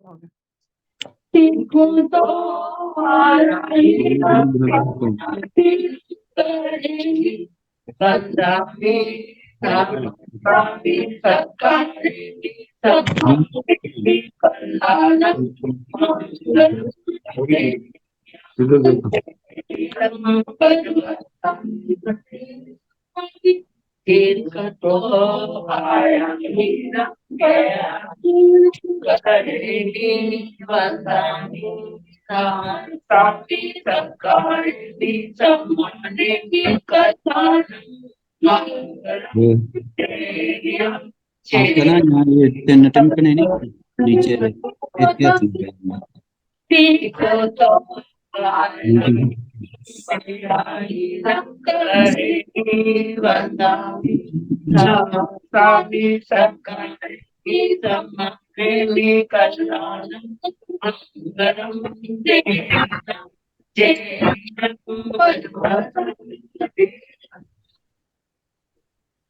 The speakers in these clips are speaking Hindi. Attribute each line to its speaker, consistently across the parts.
Speaker 1: आपका ना यहाँ ये टेन अटेम्प्ट करने नहीं नीचे एहतियात
Speaker 2: सुख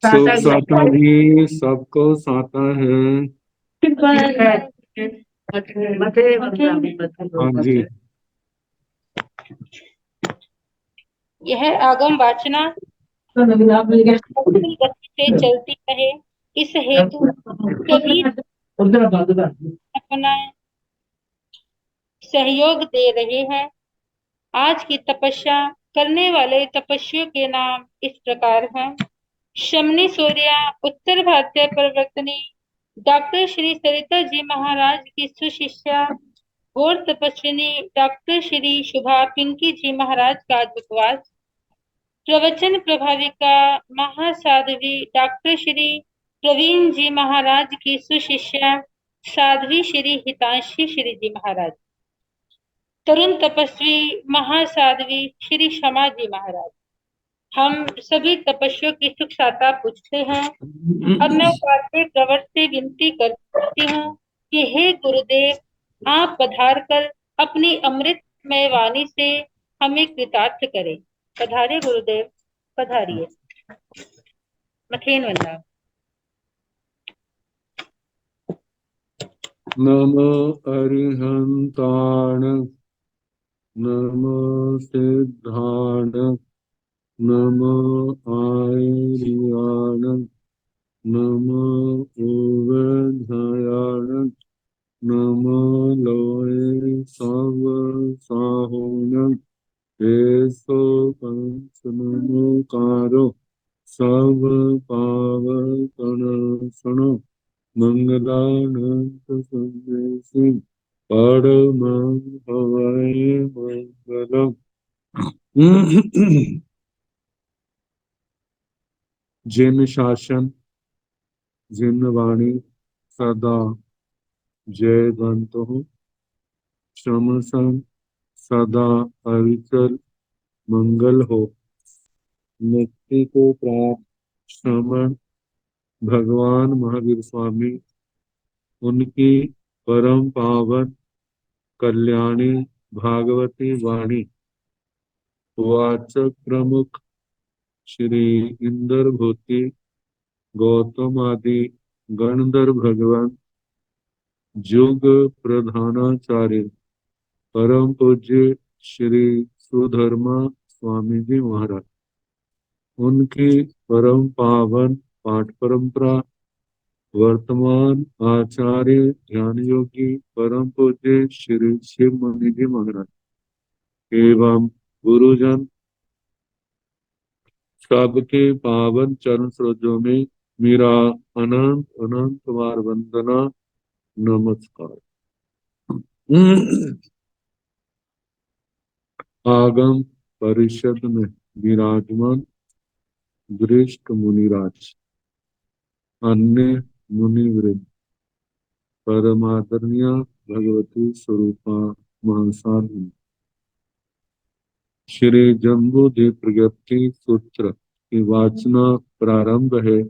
Speaker 2: साता भी सबको साता है। हाँ जी।
Speaker 3: यह आगम वाचना गति से चलती रहे, इस हेतु सभी अपना सहयोग दे रहे हैं। आज की तपस्या करने वाले तपस्वियों के नाम इस प्रकार हैं। शमनी सूर्या उत्तर भारतीय परिवर्तनी डॉक्टर श्री सरिता जी महाराज की सुशिष्या और तपस्विनी डॉक्टर श्री शुभा पिंकी जी महाराज का उपवास। प्रवचन प्रभाविका महासाध्वी डॉक्टर श्री प्रवीण जी महाराज की सुशिष्या साध्वी श्री हितांशी श्री जी महाराज। तरुण तपस्वी महासाध्वी श्री क्षमा जी महाराज। हम सभी तपस्वियों की सुख साता पूछते हैं। अब मैं उपाध्याय प्रवर से विनती करती हूँ कि हे गुरुदेव, आप पधार कर अपनी अमृतमय वाणी से हमें कृतार्थ करें। पधारे गुरुदेव, पधारिए। मथेन वंदना।
Speaker 2: नमो अरिहंताण नमो सिद्धाण नमो आर्याण नमो उवधायाण नमो लोए सव साहुन एसो पंचमकारो सब पावकन सण मंगलानंद संदेशी परम हवै मंगलम। जिन शासन जिन वाणी सदा जय बंतो शमसन सदा अविचल मंगल हो। मुक्ति को प्राप्त श्रमण भगवान महावीर स्वामी उनकी परम पावन कल्याणी भागवती वाणी वाचक प्रमुख श्री इंद्र भूति गौतम आदि गणधर भगवान युग प्रधानाचार्य परम पूज्य श्री सुधर्मा स्वामी जी महाराज उनकी परम पावन पाठ परंपरा वर्तमान आचार्य ज्ञान योगी परम पूज्य श्री शिव मुनि जी महाराज एवं गुरुजन सबके पावन चरण सरोजों में मेरा अनंत अनंत बार वंदना नमस्कार। आगम परिषद में विराजमान वरिष्ठ मुनिराज अन्य मुनिवृंद परमादरणीय भगवती स्वरूपा महासाधु श्री जम्बूद्वीप प्रज्ञप्ति सूत्र की वाचना प्रारंभ है।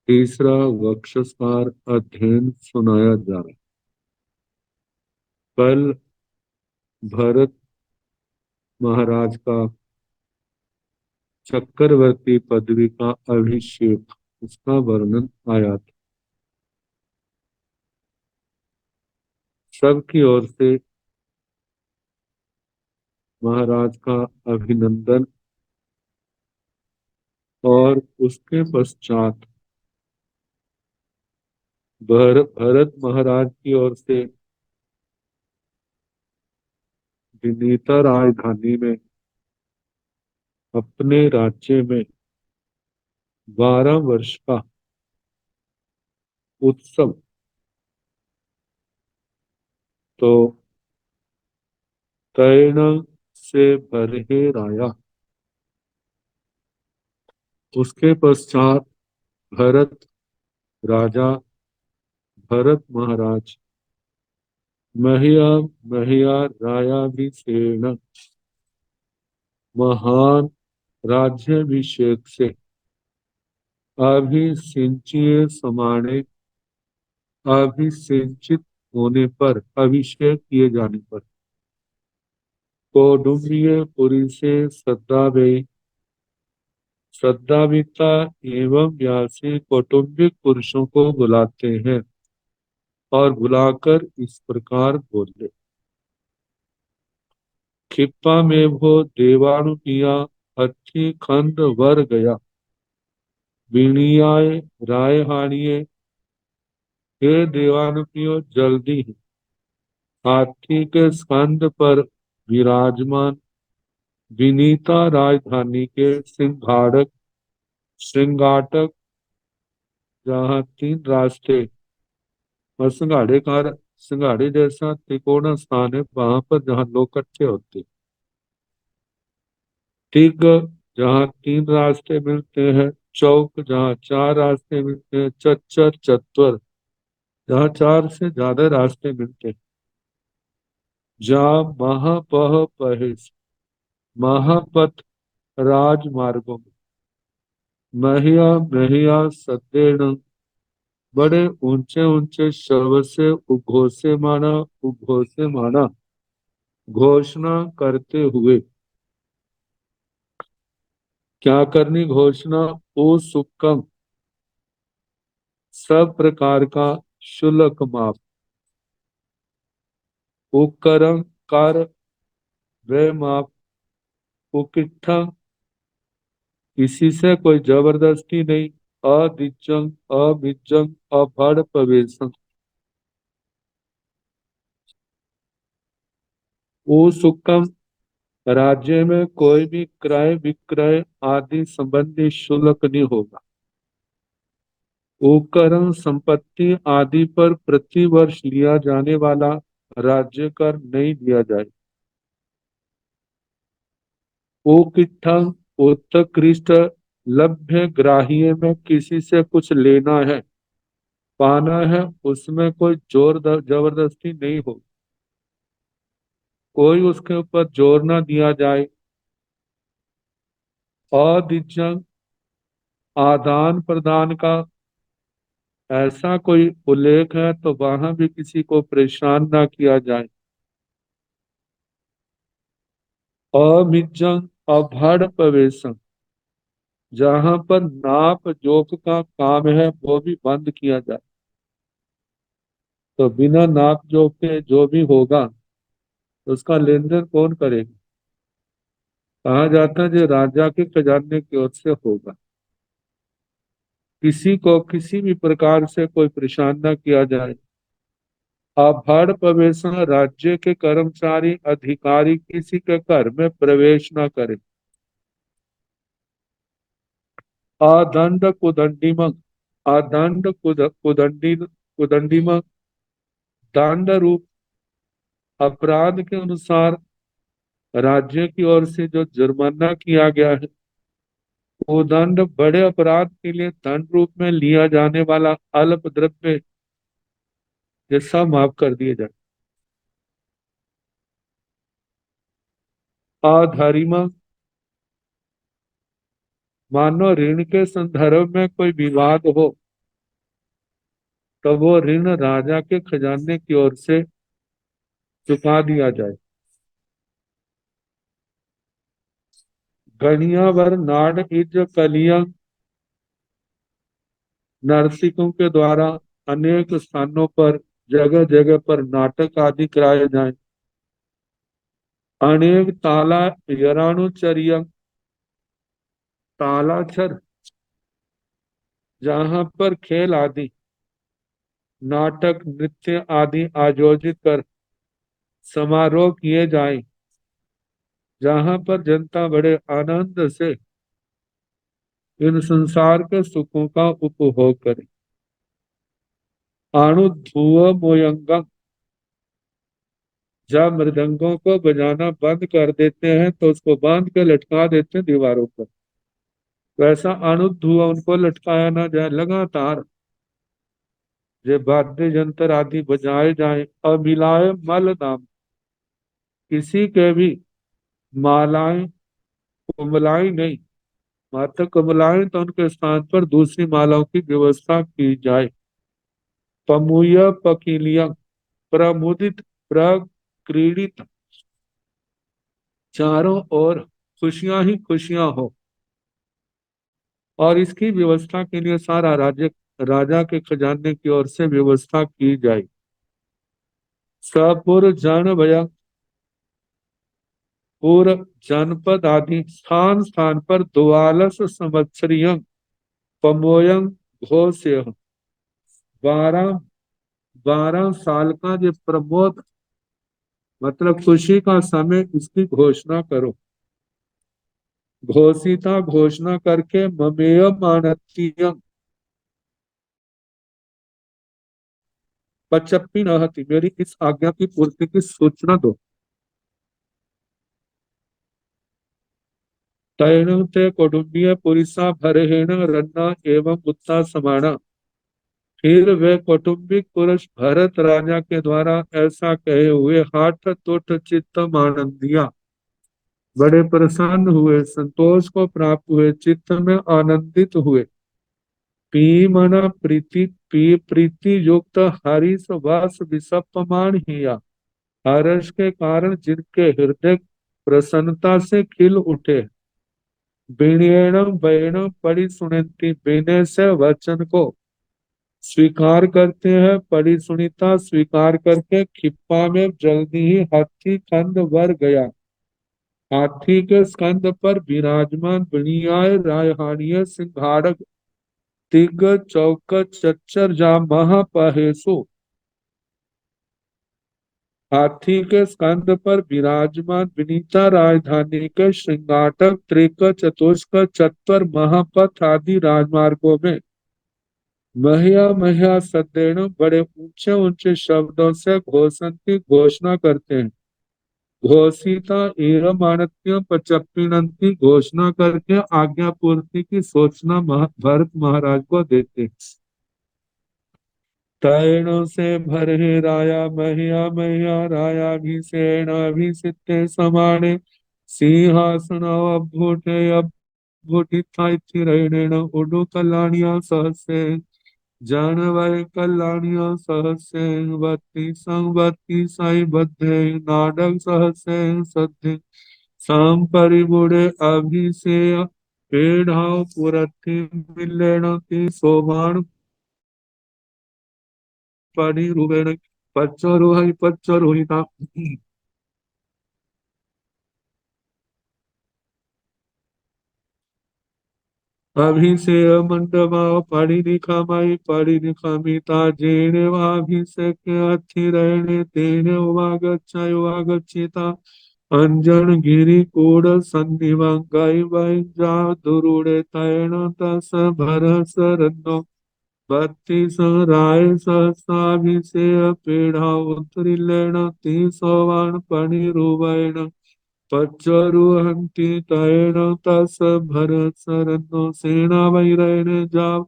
Speaker 2: तीसरा वक्षस्कार अध्ययन सुनाया जा रहा है। कल भरत महाराज का चक्रवर्ती पदवी का अभिषेक उसका वर्णन आया था। सबकी ओर से महाराज का अभिनंदन और उसके पश्चात भरत महाराज की ओर से विनीता राजधानी में अपने राज्य में 12 वर्ष का उत्सव तो तैण से बरहे राया। उसके पश्चात भरत राजा भरत महाराज महिया महिया रायाभिषेण महान राज्याभिषेक से अभिषिंचिए समाने अभिषिंचित होने पर अभिषेक किए जाने पर कौडुम्बीय पुरी से श्रद्धाविता एवं व्यासी कौटुंबिक पुरुषों को बुलाते हैं और बुलाकर इस प्रकार बोले। खिप्पा में वो देवानुपिया अच्छी खंड वर गया बीणियाए राय हानिये। हे देवानुपियो जल्दी हाथी के स्कंद पर विराजमान विनीता राजधानी के श्रृंगाटक जहाँ 3 रास्ते और सिंगाड़े जैसा त्रिकोण स्थान है वहां पर जहाँ लोग इकट्ठे होते। ठीक जहाँ 3 रास्ते मिलते हैं, चौक जहाँ 4 रास्ते मिलते हैं, चच्चर चत्वर जहाँ 4 से ज्यादा रास्ते मिलते हैं, जहाँ महापह पहेश महापथ राजमार्गों में महिया महिया सद्देण बड़े ऊंचे ऊंचे शब्द से उद्घोषे माना घोषणा करते हुए। क्या करनी घोषणा? ओ सुक्कम सब प्रकार का शुल्क माफ उपकरण कर वे माफ उकिट्ठा किसी से कोई जबरदस्ती नहीं अदिजंग अभिजंग अभड़ प्रवेशन ओ सुक्कम राज्य में कोई भी क्रय विक्रय आदि संबंधी शुल्क नहीं होगा। उपकरण संपत्ति आदि पर प्रति वर्ष लिया जाने वाला राज्य कर नहीं दिया जाए। उकिट्ठा उत्कृष्ट लभ्य ग्राह्य में किसी से कुछ लेना है पाना है उसमें कोई जोर जबरदस्ती नहीं हो, कोई उसके ऊपर जोर ना दिया जाए। अदिजंग आदान प्रदान का ऐसा कोई उल्लेख है तो वहां भी किसी को परेशान ना किया जाए। अभिजंग अभड़ प्रवेशन जहां पर नाप जोख का काम है वो भी बंद किया जाए। तो बिना नाप जोख के जो भी होगा उसका लेन देन कौन करेगा? कहा जाता है जो राजा के खजाने की ओर से होगा। किसी को किसी भी प्रकार से कोई परेशान न किया जाए। अभड़ प्रवेश राज्य के कर्मचारी अधिकारी किसी के घर में प्रवेश न करें। अदंड कुदंडीमक अदंड कुदंडीमक दंड रूप अपराध के अनुसार राज्य की ओर से जो जुर्माना किया गया है वो दंड बड़े अपराध के लिए दंड रूप में लिया जाने वाला अल्प द्रव्य ये सब माफ कर दिए जाए। अधर्म मानो ऋण के संदर्भ में कोई विवाद हो तो वो ऋण राजा के खजाने की ओर से चुका दिया जाए। गणिया वर नाड इज कलिया नरसिकों के द्वारा अनेक स्थानों पर जगह जगह पर नाटक आदि कराए जाएं। अनेक ताला यरानुचर्य तालाक्षर जहां पर खेल आदि नाटक नृत्य आदि आयोजित कर समारोह किए जाएं, जहां पर जनता बड़े आनंद से इन संसार के सुखों का उपभोग करे। अणु धुव मोयंगम, जब मृदंगों को बजाना बंद कर देते हैं तो उसको बांध के लटका देते हैं दीवारों पर, वैसा अणुधुव उनको लटकाया ना जाए, लगातार ये वाद्य यंत्र आदि बजाए जाए। अमिलाए मल नाम, किसी के भी मालाएं कुमलाएं नहीं, मात्र कुमलाएं तो उनके स्थान पर दूसरी मालाओं की व्यवस्था की जाए। पमुय पकीलियम, प्रमुदित प्रक्रीडित, चारों ओर खुशियां ही खुशियां हो, और इसकी व्यवस्था के लिए सारा राज्य राजा के खजाने की ओर से व्यवस्था की जाए। सपुर जन भय, पूर्व जनपद आदि स्थान स्थान पर द्वालस संवत्सरियं पमोयं घोष्य, 12 12 साल का जो प्रमोद मतलब खुशी का समय, इसकी घोषणा करो। घोषिता, घोषणा करके ममेय मानतीयम पचप्पी नहति, मेरी इस आज्ञा की पूर्ति की सूचना दो। तैणं ते कौटुंबिय पुरुषा भरहेण रन्ना एवं उत्ता समाना, फिर वे कौटुंबिक पुरुष भरत राजा के द्वारा ऐसा कहे हुए हाथ तोठ चित्त आनंदिया, बड़े प्रसन्न हुए, संतोष को प्राप्त हुए, चित्त में आनंदित हुए। पी मन प्रीति, पी प्रीति युक्त हरिस वास विसपमान हिया, हर्ष के कारण जिनके हृदय प्रसन्नता से खिल उठे। विनयणम वैणम पढ़ी सुनती, विनय से वचन को स्वीकार करते हैं, पढ़ी सुनीता स्वीकार करके खिप्पा में जल्दी ही हाथी कंध वर गया। हाथी के स्कंद पर विराजमान बनियाय रायहानीय सिंहारक तिग चौक चच्चर जा महापहेसु, हाथी के स्कंद पर विराजमान विनीता राजधानी के श्रृंगाटक त्रिक चतुष्क चत्वर महापथ आदि राजमार्गों में महिया महिया सदैण बड़े ऊंचे ऊंचे शब्दों से घोषण की घोषणा करते हैं। घोषिता एवं मानत्य पचप्पिनंती, घोषणा करके आज्ञा पूर्ति की सूचना भरत महाराज को देते हैं। तैणों से भरे राया महिया महिया रायाभिषेण अभिषिक्ते समाने, सिंहासन अभूटे अभूटिता इत्थिरेणेन उडु कल्याणिया सहस्रे, जानवय कल्याणिया सहस्रे वत्ति संवत्ति साई बद्धे नाडक सहस्रे सद्धे, साम परिबुड़े अभिषेय पेढ़ाव पुरथि मिलेण की शोभान परिरूपेण पच्चरोहि पच्चरोहिता। अभिषेक मंडपा परिनिखामयि परिनिखामिता जेने वाभिषेक अथिरेणे तेने वागच्छायुवागच्छिता, अंजन गिरि कूड़ सन्निभंगाई वै जा दुरुड़े तैण तस भर सरनो, बत्तीस राय सहस्राभिषेक पीढ़ा उत्तरीलेण ती सोवान परिरूपेण, पच्चरुहन्ति तैण तस भरत सरनो सेना वैरेण जाव,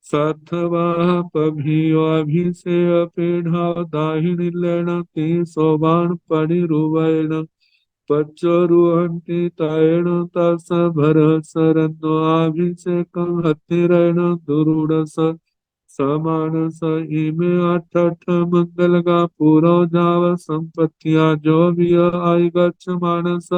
Speaker 2: सत्वाह पभियो अभिषेक पीढ़ा दाहिनी लेण ती सोबान परिरूपेण, पच्चरुहन्ति तैण तस भरत सरनो अभिषेकं हतिरेण दुरुड़स, समानस इमे अठठ मंगल का पूरो जाव संपत्तिया जो भी आई गच्छ मानस,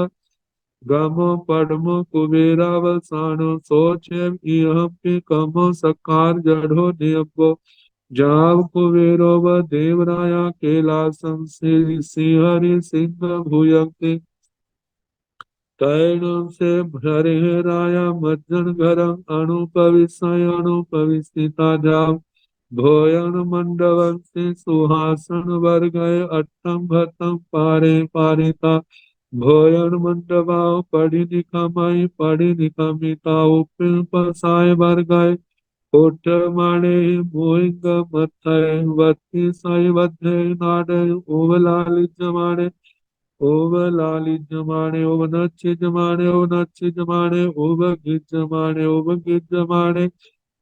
Speaker 2: गमो पद्मो कुबेरावसानो सोचे यह पे कमो सकार जढ़ो नियमो, जाव कुबेरो व देवराया कैलासम श्री हरि सिंह भूयंते तैणुं से भरे राया मज्जन घरं अनुपविशय अनुपविशिता जाव भोयन मंडवं से सुहासन वर गए अट्टम भट्टम पारे पारिता भोयन मंडपाओ पढ़ी निकमिता उपिन पसाय वर गए कोट माणे मोहिंग मथय वत्ती साई वध्य नाडे ओवलाली जमाने ओव लाली जमाने ओव नच्ची जमाने ओव नच्ची जमाने ओव गिज जमाने ओव गिज जमाने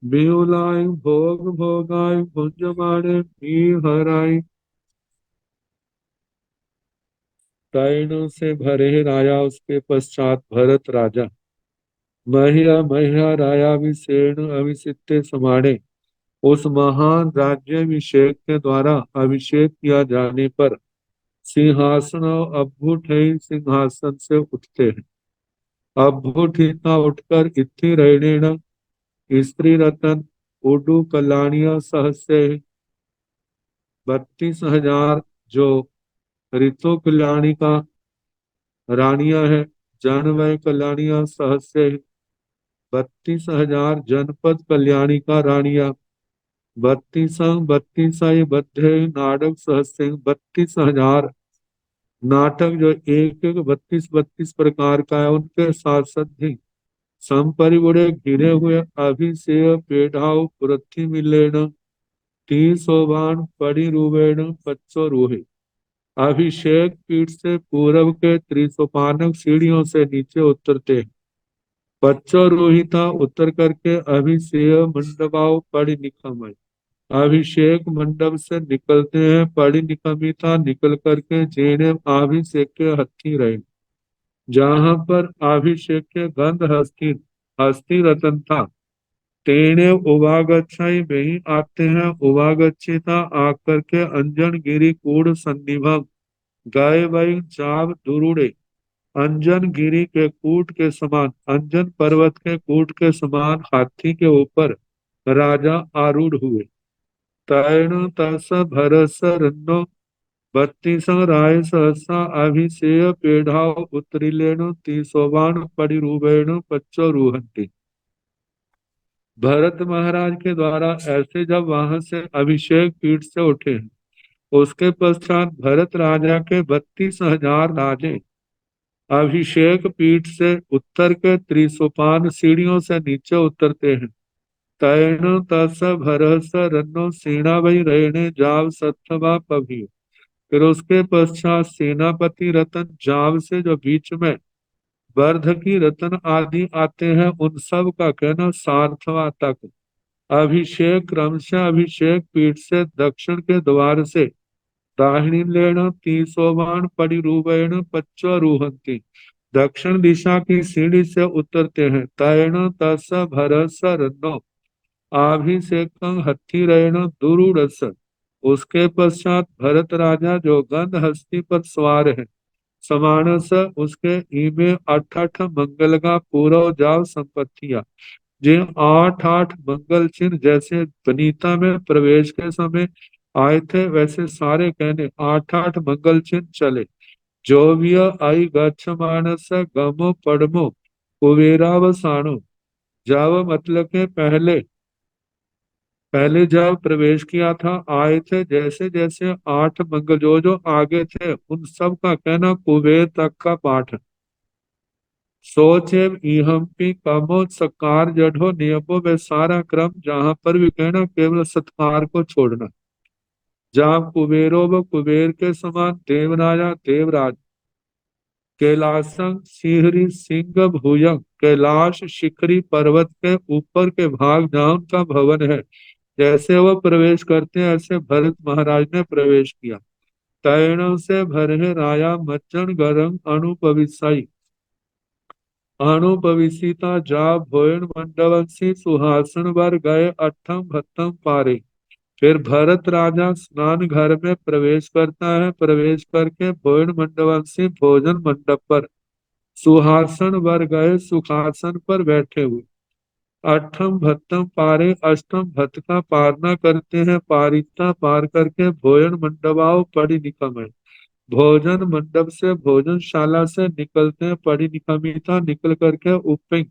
Speaker 2: बिहुलाई भोग भोगाई भुंज माने मी हराई तैणों से भरे राया उसके पश्चात भरत राजा महिया महिया राया विषेण अभिषिक्त समाने उस महान राज्याभिषेक के द्वारा अभिषेक किया जाने पर सिंहासन और अभ्युठ सिंहासन से उठते हैं। अभ्युठिता उठकर इत्थि रहणेन स्त्री रतन उडु कल्याणिया सहस्य 32,000 जो ऋतु कल्याणी का रानियां है जन वै कल्याणिया सहस्य 32,000 जनपद कल्याणी का रानिया 32 बद्धे नाटक सहस्य 32,000 नाटक जो एक एक 32 प्रकार का है उनके साथ सद्धि संपरिवुड़े घिरे हुए अभिषेय पेढ़ाव पृथ्वी मिलेन 30 पड़ी रूवेण पच्चो रूहे अभिषेक पीठ से पूर्व के त्रिसोपानक सीढ़ियों से नीचे उतरते हैं। पच्चो रोहिता उतर करके अभिषेय मंडपाओ पड़ी निकम अभिषेक मंडप से निकलते हैं। पड़ी निकमिता निकल करके जेने अभिषेक के हथी रहे जहां पर अभिषेक के गंध हस्ती हस्ती रतन था तेने उवागच्छाई में ही आते हैं। उवागच्छिता आकर के अंजन गिरी कूड़ सन्निभम गाय वही चाव दुरुड़े अंजन गिरी के कूट के समान अंजन पर्वत के कूट के समान हाथी के ऊपर राजा आरूढ़ हुए। तैण तस भरस रन्नो 32 राय सहसा अभिषेय पेढ़ाव उत्तरिलेण 30 परिरूपेण पच्चो रूहंती। भरत महाराज के द्वारा ऐसे जब वहां से अभिषेक पीठ से उठे उसके पश्चात भरत राजा के 32,000 राजे अभिषेक पीठ से उत्तर के त्रिसोपान सीढ़ियों से नीचे उतरते हैं। तैण तस भरस रन्नो सेना वही रहने जाव सत्तवा पभी फिर उसके पश्चात सेनापति रतन जाव से जो बीच में वर्ध की रतन आदि आते हैं उन सब का कहना सार्थवा तक अभिषेक क्रमशः अभिषेक पीठ से दक्षिण के द्वार से दाहिनी लेन 30 परिरूपेण पच्चरूहंती दक्षिण दिशा की सीढ़ी से उतरते हैं। तैण तस भरस रन्नो अभिषेकं हथी रैण दुरुड़स उसके पश्चात भरत राजा जो गंध हस्ती पर सवार है समानस उसके ईमे 8 मंगल का पूरा जाव संपत्तियां जिन 8 मंगल चिन्ह जैसे वनीता में प्रवेश के समय आए थे वैसे सारे कहने 8 मंगल चिन्ह चले। जो भी आई गच्छ मानस गमो पड़मो कुबेरावसानो जब मतलब के पहले जब प्रवेश किया था आए थे जैसे जैसे 8 मंगल जो आगे थे उन सब का कहना कुबेर तक का पाठ है। सोच इहम्पी कमो सत्कार जढ़ो नियमों में सारा क्रम जहां पर भी कहना केवल सत्कार को छोड़ना। जहाँ कुबेरो व कुबेर के समान देवराजा देवराज कैलासंग सिहरी सिंह भुजंग कैलाश शिखरी पर्वत के ऊपर के भाग जहाँ उनका भवन है जैसे वह प्रवेश करते हैं ऐसे भरत महाराज ने प्रवेश किया। तैणों से भरे राया मज्जन गरंग अनुपविसाई अनुपविसिता जा भोयन मंडवंशी सुहासन वर गए अट्ठम भत्तम पारे फिर भरत राजा स्नान घर में प्रवेश करता है। प्रवेश करके भोजन मंडवंशी भोजन मंडप पर सुहासन वर गए सुखासन पर बैठे हुए अठम भत्तम पारे अष्टम भत्त का पारना करते हैं, पारिता पार करके भोजन मंडपाओ पढ़ी निकम। भोजन मंडप से भोजनशाला से निकलते हैं, पढ़ी निकमिता निकल करके उपिंग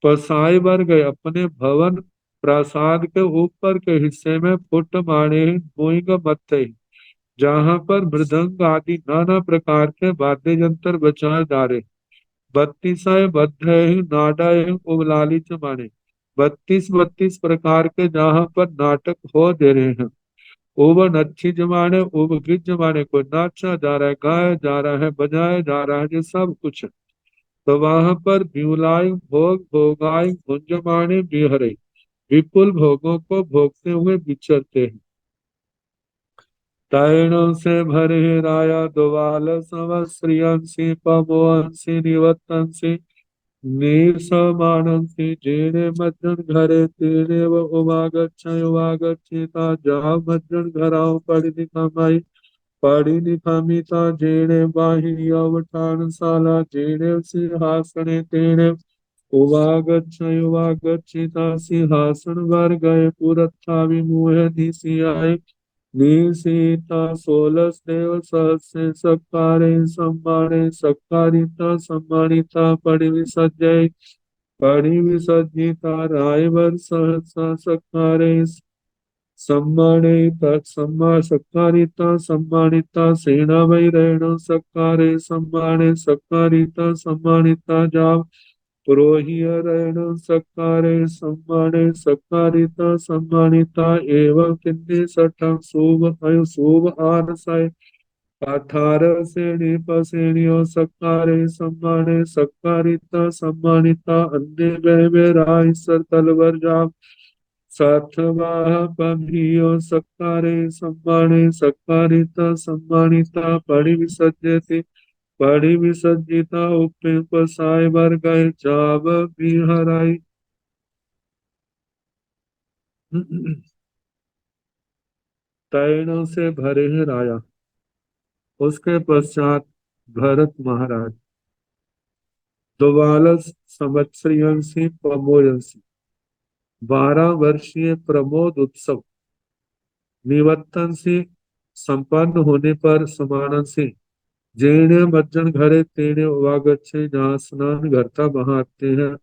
Speaker 2: पसाई बर गए, अपने भवन प्रासाद के ऊपर के हिस्से में फुट मारे मोइंग मत्थे, जहां पर मृदंग आदि नाना प्रकार के वाद्य यंत्र बजाए जा रहे। बत्तीसाए बद्ध नाडा उबलाली माने, 32 प्रकार के जहां पर नाटक हो दे रहे हैं। उब नच्छी जमाने उब गिज जमाने, कोई नाचा जा रहा है, गाया जा रहा है, बजाया जा रहा है, ये सब कुछ है। तो वहां पर बिउलाई भोग भोगाई भुंजमाने बिहरे, विपुल भोगों को भोगते हुए विचरते हैं। तैणों से भरे राया द्वाल समश्रियंसी पमोहंसी निवत्तंसी नीर समानंसी जेने मज्जन घरे तेने व उवागच्छयुवागच्छिता जा मज्जन घराओ पड़ी निकमाई पड़ी निकमिता जेने बाहिनी अवठानशाला जेने सिंहासने तेने उवागच्छयुवागच्छिता सिंहासन वर गए पुरथा विमुहे निसियाए निशीता सोलस देव सहस्रे सत्कारे सम्माने सत्कारिता सम्मानिता परिविसज्जय परिविसज्जिता रायवर सहसा सत्कारे सम्मानिता सम्मा सत्कारिता सम्मानिता सेना वैरण सत्कारे सम्माने सत्कारिता सम्मानिता जाव पुरोहितरण सत्कारे सम्माने सत्कारिता सम्मानिता एवं किन्नी सठं शुभ अयु शुभ आरसाय अठारह श्रेणी पश्रेणियों सत्कारे सम्माने सत्कारिता सम्मानिता अन्य बहवे राय सर तलवर जाप साथवाह पभियो सत्कारे सम्माने सत्कारिता सम्मानिता परिविसज्जते परिविसज्जिता उपसाय वर गए जाव बिहराई। तैणों से भरे हैं राया। उसके पश्चात भरत महाराज द्वालस संवत्सरियंसी प्रमोयंसी 12 वर्षीय प्रमोद उत्सव निवत्तन से संपन्न होने पर समानन से जेणे मज्जन घरे तेणे उवागच्छे, जहाँ स्नान घरता वहां आते हैं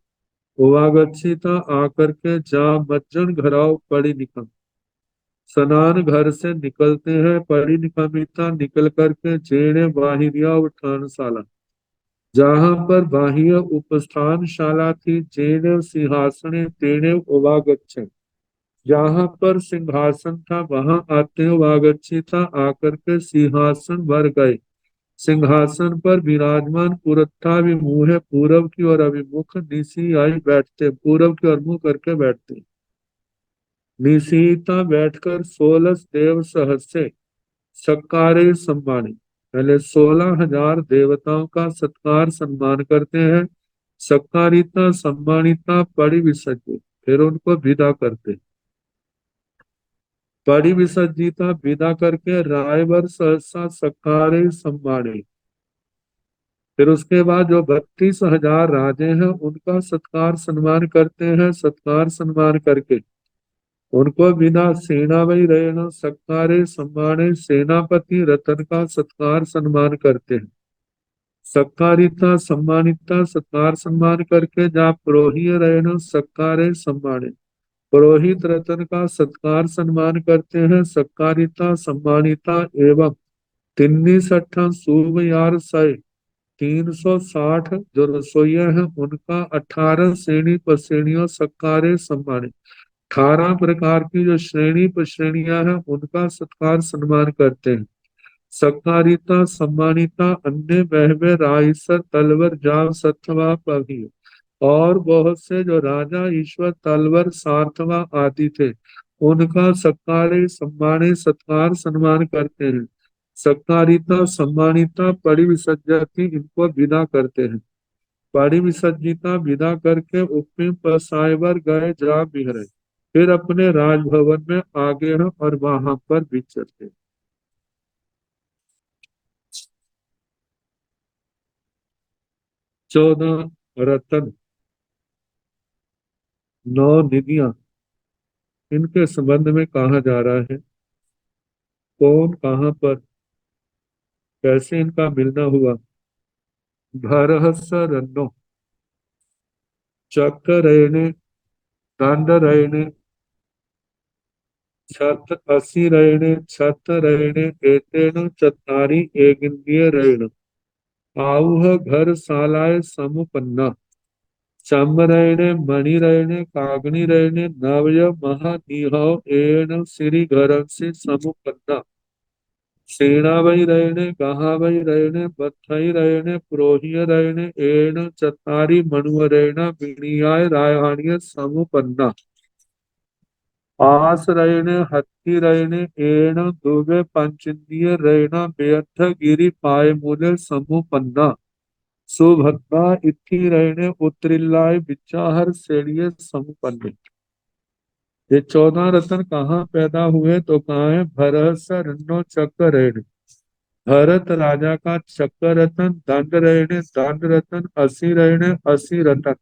Speaker 2: उवागच्छिता आकर के जा मज्जन घराव पड़ी निकम, स्नान घर से निकलते हैं पड़ी निकमिता निकल करके जेणे बाहिरिया उठानशाला, जहां पर बाह्य उपस्थान शाला थी जेणे सिंहासने तेणे उवागच्छे, जहां पर सिंहासन था वहां आते उवागच्छिता आकर के सिंहासन भर गए। सिंहासन पर विराजमान पुरथा विमुहे पूरब की ओर अभिमुख निशी आई बैठते, पूरब की ओर मुंह करके बैठते। निशीता बैठकर 16 देव सहस्रे सत्कारे सम्माने, पहले 16,000 देवताओं का सत्कार सम्मान करते हैं। सत्कारिता सम्मानिता पड़ी विसर्जित, फिर उनको विदा करते। पड़ी विसर्जिता विदा करके रायवर सहसा सत्कारे सम्माने, फिर उसके बाद जो 32,000 राजे हैं उनका सत्कार सम्मान करते हैं। सत्कार सम्मान करके उनको बिना सेना वही रहना सत्कारे सम्माने, सेनापति रतन का सत्कार सम्मान करते हैं। सत्कारिता सम्मानिता सत्कार सम्मान करके जहाँ पुरोहित रहना सत्कारे सम्माने, पुरोहित रतन का सत्कार सम्मान करते हैं। सत्कारिता सम्मानिता एवं तिन्नी सठा सूब यार सय 360 जो रसोइया हैं उनका 18 श्रेणी पश्रेणियों सत्कारे सम्मानित, 18 प्रकार की जो श्रेणी पश्रेणियां हैं उनका सत्कार सम्मान करते हैं। सत्कारिता सम्मानिता अन्य बहवे रायसर तलवर जाव सत्वा पभी, और बहुत से जो राजा ईश्वर तलवर सार्थवा आदि थे उनका सत्कारे सम्माने सत्कार सम्मान करते हैं। सत्कारिता सम्मानिता परिविसर्जती इनको विदा करते हैं। परिविसर्जिता विदा करके उपमें पसायवर गए जा बिहरे, फिर अपने राजभवन में आगे हैं और वहां पर विचरते। 14 रतन 9 निधियां, इनके संबंध में कहा जा रहा है। कौन, कहाँ पर, कैसे इनका मिलना हुआ। भरहस रन्नो, चक्रयणे, दंडरयणे, छत असिरयणे, छतरयणे, एतेन चत्तारि एगिन्द्रियरयण, आऊह घर सालाय समुपन्ना, चम्रयणे, मणिरयणे, काग्निरयणे, नवय महानिहौ एण श्री घरंसि समुपन्ना, सेनावैरयणे, गहावैरयणे, बद्धैरयणे, पुरोहितरयणे, एण चत्तारि मणुवरयण, विनीयाय रायहाण्य समुपन्ना, आश्रयणे, हत्तिरयणे, एण दुवे पंचेन्द्रिय रयण, बेअर्थ गिरि पायमूले समुपन्ना, सुभद्रा इत्थिरयणे, उत्तरिल्लाय विचाहर श्रेणीय समुपन्ने। ये 14 रत्न कहाँ पैदा हुए तो कहाँ है। भरस रन्नो चक्र रयण, भरत राजा का चक्र रत्न, दंड रहने दंड रत्न, असी रहने असी रत्न,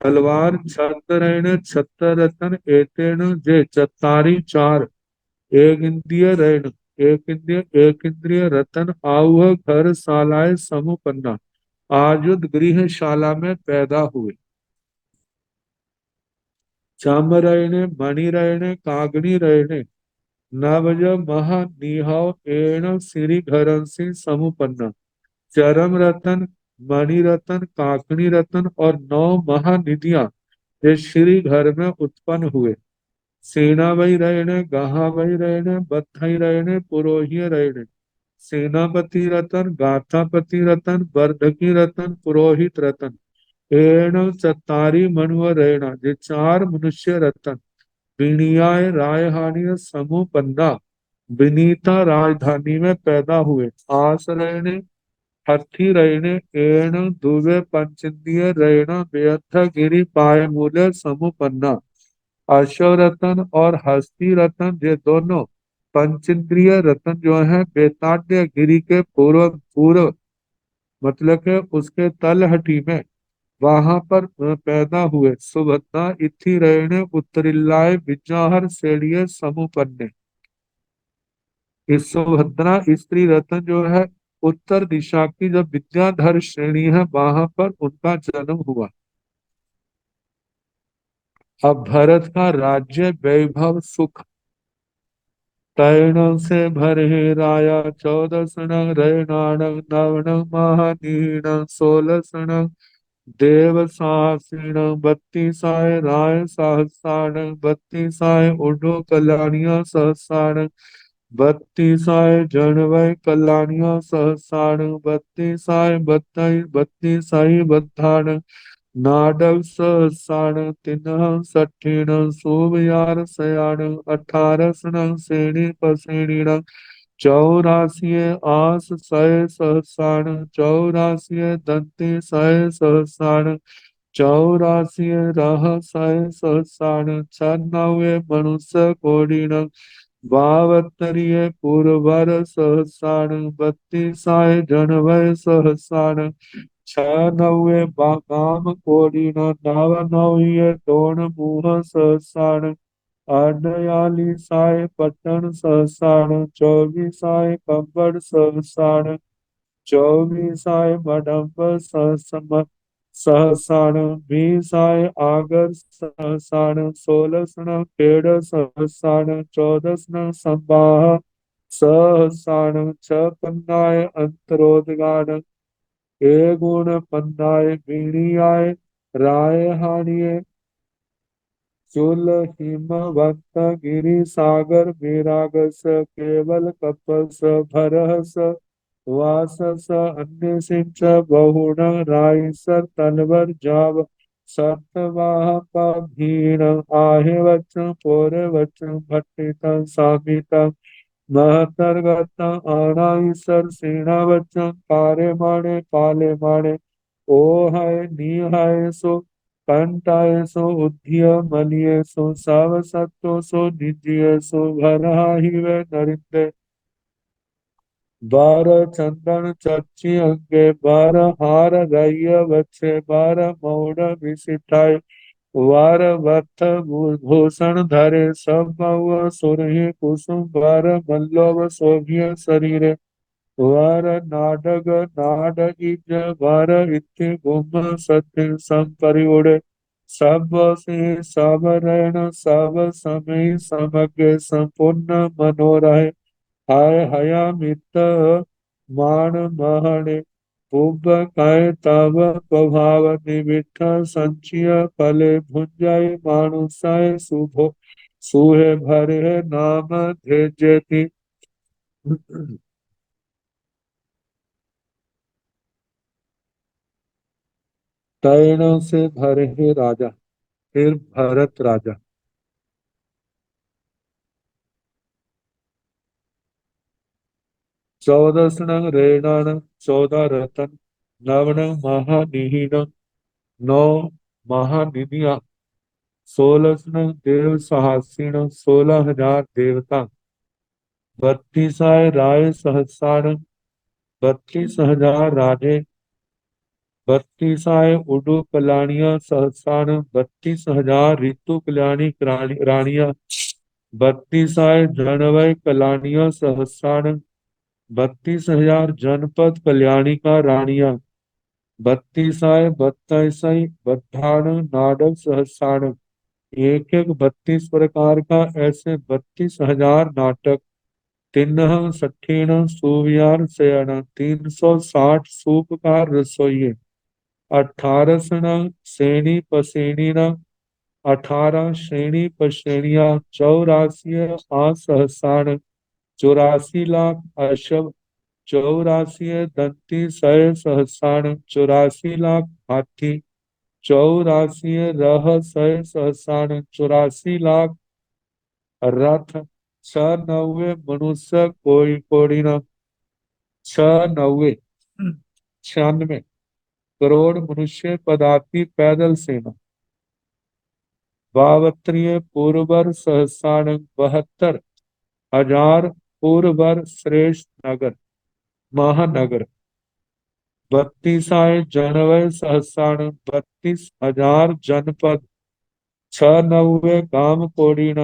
Speaker 2: तलवार छत्र रहने छत्र रत्न, एतेन जे चत्तारी 4, एक इंद्रिय रहन, एक इंद्रिय रत्न, आऊह घर शालाए समुपन्ना, आयुध गृहशाला में पैदा हुए। चाम रहने, मणि रहने, कागनी रहने, नवज महा निहाव एण श्री घरंसी समुपन्ना, चरम रतन, मणि रतन, काकनी रतन और 9 महानिधियां ये श्री घर में उत्पन्न हुए। सेना वही रहने, गहा वही रहने, बथई रहने, पुरोहिय रहने, सेनापति रतन, गाथापति रतन, वर्धकी रतन, पुरोहित रतन, एण चतारी मनुव रहना, ये 4 मनुष्य रतन, विनियाय रायहानी समूह पन्ना, विनीता राजधानी में पैदा हुए। आस रहने, हठी रहने, एण दुवे पंचेन्द्रिय रहना, बेअर्थ गिरी पाए मूल्य समुपन्ना, अशव रतन और हस्ती रतन ये दोनों पंचेंद्रिय रतन जो है बेताड्य गिरी के पूर्व पूर्व मतलब के उसके तलहटी में वहां पर पैदा हुए। सुभद्रा इथि रहने, उत्तरिल्लाय विजाहर श्रेणीय समुपन्ने। इस सुभद्रा स्त्री रत्न जो है उत्तर दिशा की जो विद्याधर श्रेणी है वहां पर उनका जन्म हुआ। अब भरत का राज्य वैभव सुख तैण से भरे राया, 14 सण रैनाण, नवण महानीण, 16 सण देव सासीण, 32 आए राय सहसाण, 32 आए उडो कल्याणिया सहसाण, 32 आए जनवय कल्याणिया सहसाण, 32 आए बत्तई 32 आई बद्धाण, नाडव सहसाण, तिन्ह सठीण, सोमयार सयाण, 18 सण सेणी पसेणीण, 84 आस सय सहसाण, 84 दंती सय सहसाण, 84 रह सय सहसाण, 96 मनुष्य कोड़ीण, 72 पुरवर सहसाण, 32 जनवय सहसाण, 96 बागाम कोड़ीण, 99 टोण मुह सहसाण, 48 पटन सहसाण, 24 कंबड़ सहसाण, 24 मडम्ब सहसाण, 20 आगर सहसाण, 16 पेड़ सहसाण, 14 संबाह सहसाण, 56 अंतरोदगान, ए गुण पंदाय बीणियाय राय हानिये, चुल हिमवंत गिरि सागर विरागस, केवल कपस भरहस, वासस अन्य सिंच बहुण, राइसर तलवर जाव, सतवाह भीण, आहे वचन पोर वचन, भट्टित सामित महतरगत आणाईसर, सेना वचन पारे माणे पाले माणे, ओ हाय नी हाय सो कंटाय सो, उद्धिय मलिय सो, साव सत्तो सो, निजिय सो, भरहा ही वे नरिंदे, 12 चंदन चर्ची अंगे, 12 हार रैय बच्चे, 12 मौड़ विसिताय, वार वथ भूषण धरे सब महुआ सुरहि कुसुम वर मल्लव शोभिय शरीर वर नाडग नाड इज वर इति गुम सत्य संपरिउड़े सब से सब रैन सब समय समग्र संपूर्ण मनोरह हाय हयामित मान महणे उब काय तब प्रभाव निमित्त संचिय फले भुंजाय मानुषाय शुभो सुहे भरे नाम धेजति। तैणों से भरे हे राजा, फिर भरत राजा। 14 रेणान 14 रतन, 9 महानिहीन, 9 महानिधिया, 16 देव सहासीन, 16,000 देवता, 32 राय सहस्रार, 32,000 राजे, 32 उडु कलानिया सहस्रार, 32,000 ऋतु कल्याणी रानिया, 32 जनवय कलानिया सहस्रार, 32,000 जनपद कल्याणी का रानिया, 32 बत्तीस बद्धान नाडक सहस्रार, एक एक 32 प्रकार का, ऐसे 32,000 नाटक। 3 सठीण सूवियार शयन, 360 सूप का रसोइये, 18 श्रेणी पसेनी न, 18 श्रेणी पश्रेणिया, 84 असहसाण, 84 लाख अशव, 84 दंती सय सहसाण, 84 लाख हाथी, 84 रह सय सहसाण, 84 लाख रथ, 96 मनुष्य कोई कोड़ी न, 96 96 करोड़ मनुष्य पदाति पैदल सेना, 52 पूर्वर सहसाण, 72,000 पूर्वर श्रेष्ठ नगर महानगर, 32 जनवय सहसाण, 32,000 जनपद, 96 गांव कोड़ीण,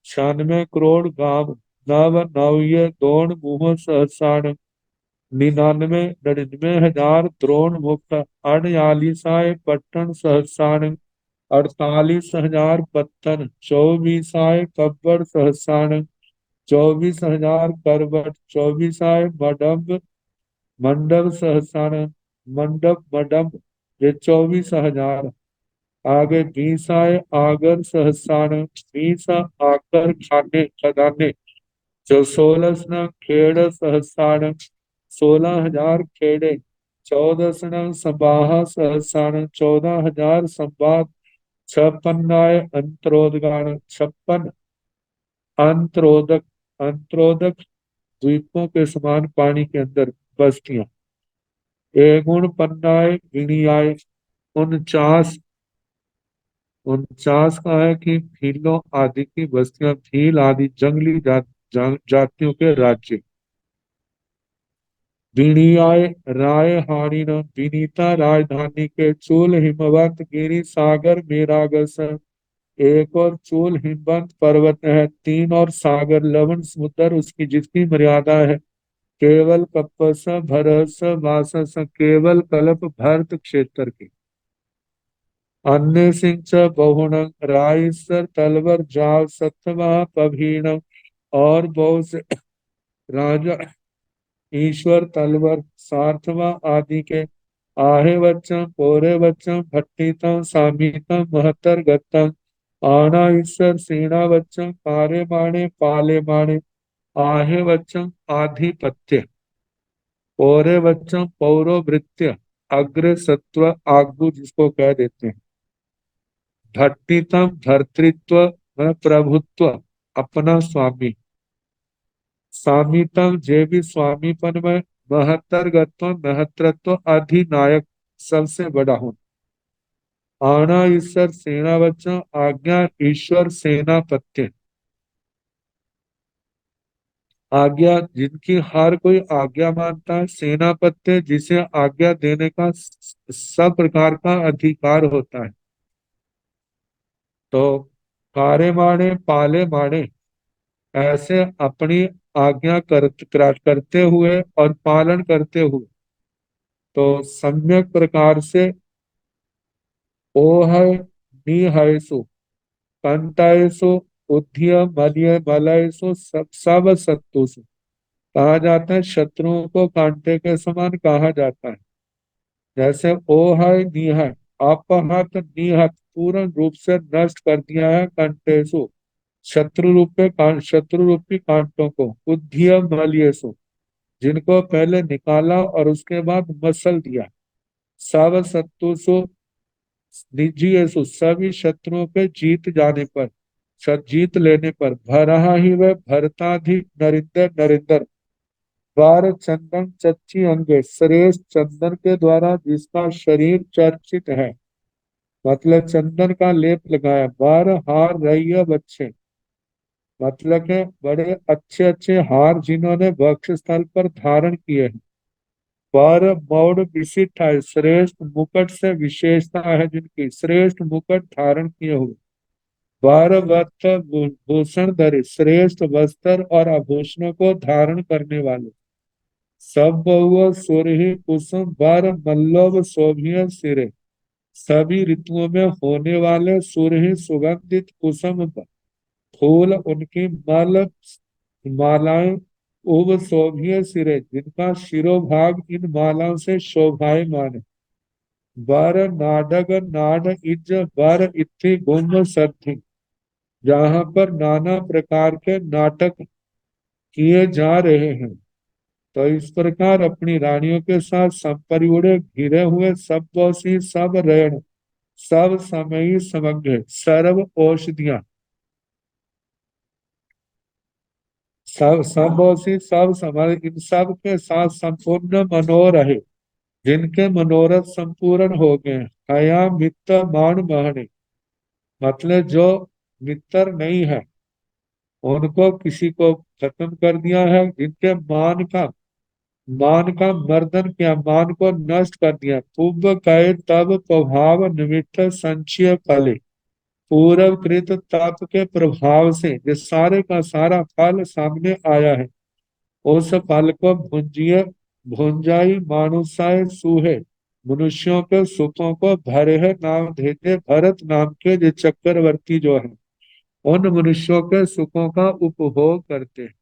Speaker 2: 96 करोड़ गांव, 99 दोण मुह सहसाण, 99,000 द्रोण मुक्त, 48 पट्टन सहसाण, 48,000 पत्तन, 24 कब्बड़ सहसाण, 24,000 करवट, 24 मडम्ब मंडप सहसाण, मंडप मडम्ब, ये 24,000। आगे 20 आगर सहसाण, 20 आकर खाने खदाने, जो 16 खेड़ सहसाण, 16,000 खेड़े, 14 संबाहा सहसाण, 14,000 संवाद, 56 अंतरोदगान, 56 अंतरोदक, अंतरोदक द्वीपों के समान पानी के अंदर बस्तियां, एगुण पन्नाए गिणियाए, 49 49 का है कि भीलों आदि की बस्तियां, भील आदि जंगली जातियों के राज्य, विनियाय राय हारिन, विनीता राजधानी के, चूल हिमवंत गिरी सागर मेरागस, एक और चूल हिमवंत पर्वत है, 3 और सागर लवण समुद्र उसकी जितनी मर्यादा है, केवल कपस भरस वासस, केवल कल्प भरत क्षेत्र की, अन्य सिंह च बहुण रायसर तलवर जाव सतवा पभीण, और बहुत से राजा ईश्वर तलवर सार्थवा आदि के, आहे वच्चम पोरे वच्चम भट्टितम सामीतम महतर गत्तम, आना ईश्वर सेना वच्चम पारे बाणे पाले बाणे, आहे वच्चम आधिपत्य, पौरे वच्चम पौरोवृत्य, अग्र सत्व आगु जिसको कह देते हैं, भट्टितम भर्तृत्व मतलब प्रभुत्व, अपना स्वामी, स्वामितम जे भी स्वामीपन में, महत्तरगत्व महत्रत्व, अधिनायक सबसे बड़ा होना, आना ईश्वर सेना वचन, आज्ञा ईश्वर सेनापत्य, आज्ञा जिनकी हर कोई आज्ञा मानता है, सेनापत्य जिसे आज्ञा देने का सब प्रकार का अधिकार होता है, तो कारे माणे पाले माणे, ऐसे अपनी आज्ञा करते हुए और पालन करते हुए, तो सम्यक प्रकार से ओह निहयसु कंटायसु उद्धिय मलय मलयसु सब सत्तुसु, कहा जाता है शत्रुओं को कांटे के समान कहा जाता है। जैसे ओह निहय, अपहत निहत, पूर्ण रूप से नष्ट कर दिया है, कंटेसु शत्रु रूपी कांटों को, उद्धिय मलयसु, जिनको पहले निकाला और उसके बाद मसल दिया, सब सत्तुसु निजीयसु, सभी शत्रुओं पे जीत जाने पर, जीत लेने पर, भरहा ही वह भरताधिक नरिंदर नरिंदर, बार चंदन चच्ची अंगे, श्रेष्ठ चंदन के द्वारा जिसका शरीर चर्चित है, मतलब चंदन का लेप लगाया, बार हार रही बच्चे, मतलब के बड़े अच्छे अच्छे हार जिन्होंने वक्ष स्थल पर धारण किए हैं, पर मौड़ विशिष्ट है, श्रेष्ठ मुकुट से विशेषता है जिनकी, श्रेष्ठ मुकुट धारण किए हुए, बार वस्त्र भूषण धरे, श्रेष्ठ वस्त्र और आभूषणों को धारण करने वाले, सब बहु सुरहि कुसुम बार मल्लव शोभिय सिरे, सभी ऋतुओं में होने वाले सुरहि सुगंधित कुसुम फूल, उनकी मालाएं उब शोभिय सिरे, जिनका शिरोभाग इन मालाओं से शोभायमान है, बर नाडग नाड इज बर इत्थि गुम सद्धि, जहाँ पर नाना प्रकार के नाटक किए जा रहे हैं। तो इस प्रकार अपनी रानियों के साथ संपरिवार घिरे हुए सब बौसी सब रैण सब समयी समग्र सर्व औषधियां, सब बौसी सब समय, इन सब के साथ संपूर्ण मनोरहे, जिनके मनोरथ संपूर्ण हो गए, हया मित्र मान महने, मतलब जो मित्र नहीं है उनको किसी को खत्म कर दिया है, जिनके मान का मर्दन किया, मान को नष्ट कर दिया, पूर्व कहे तब प्रभाव निमित्त संचय फले, पूर्व कृत तप के प्रभाव से जो सारे का सारा फल सामने आया है, उस फल को भुंजिए भुंजाई मानुषाय सूहे, मनुष्यों के सुखों को भरे है नाम देते, भरत नाम के जो चक्रवर्ती जो है उन मनुष्यों के सुखों का उपभोग करते हैं।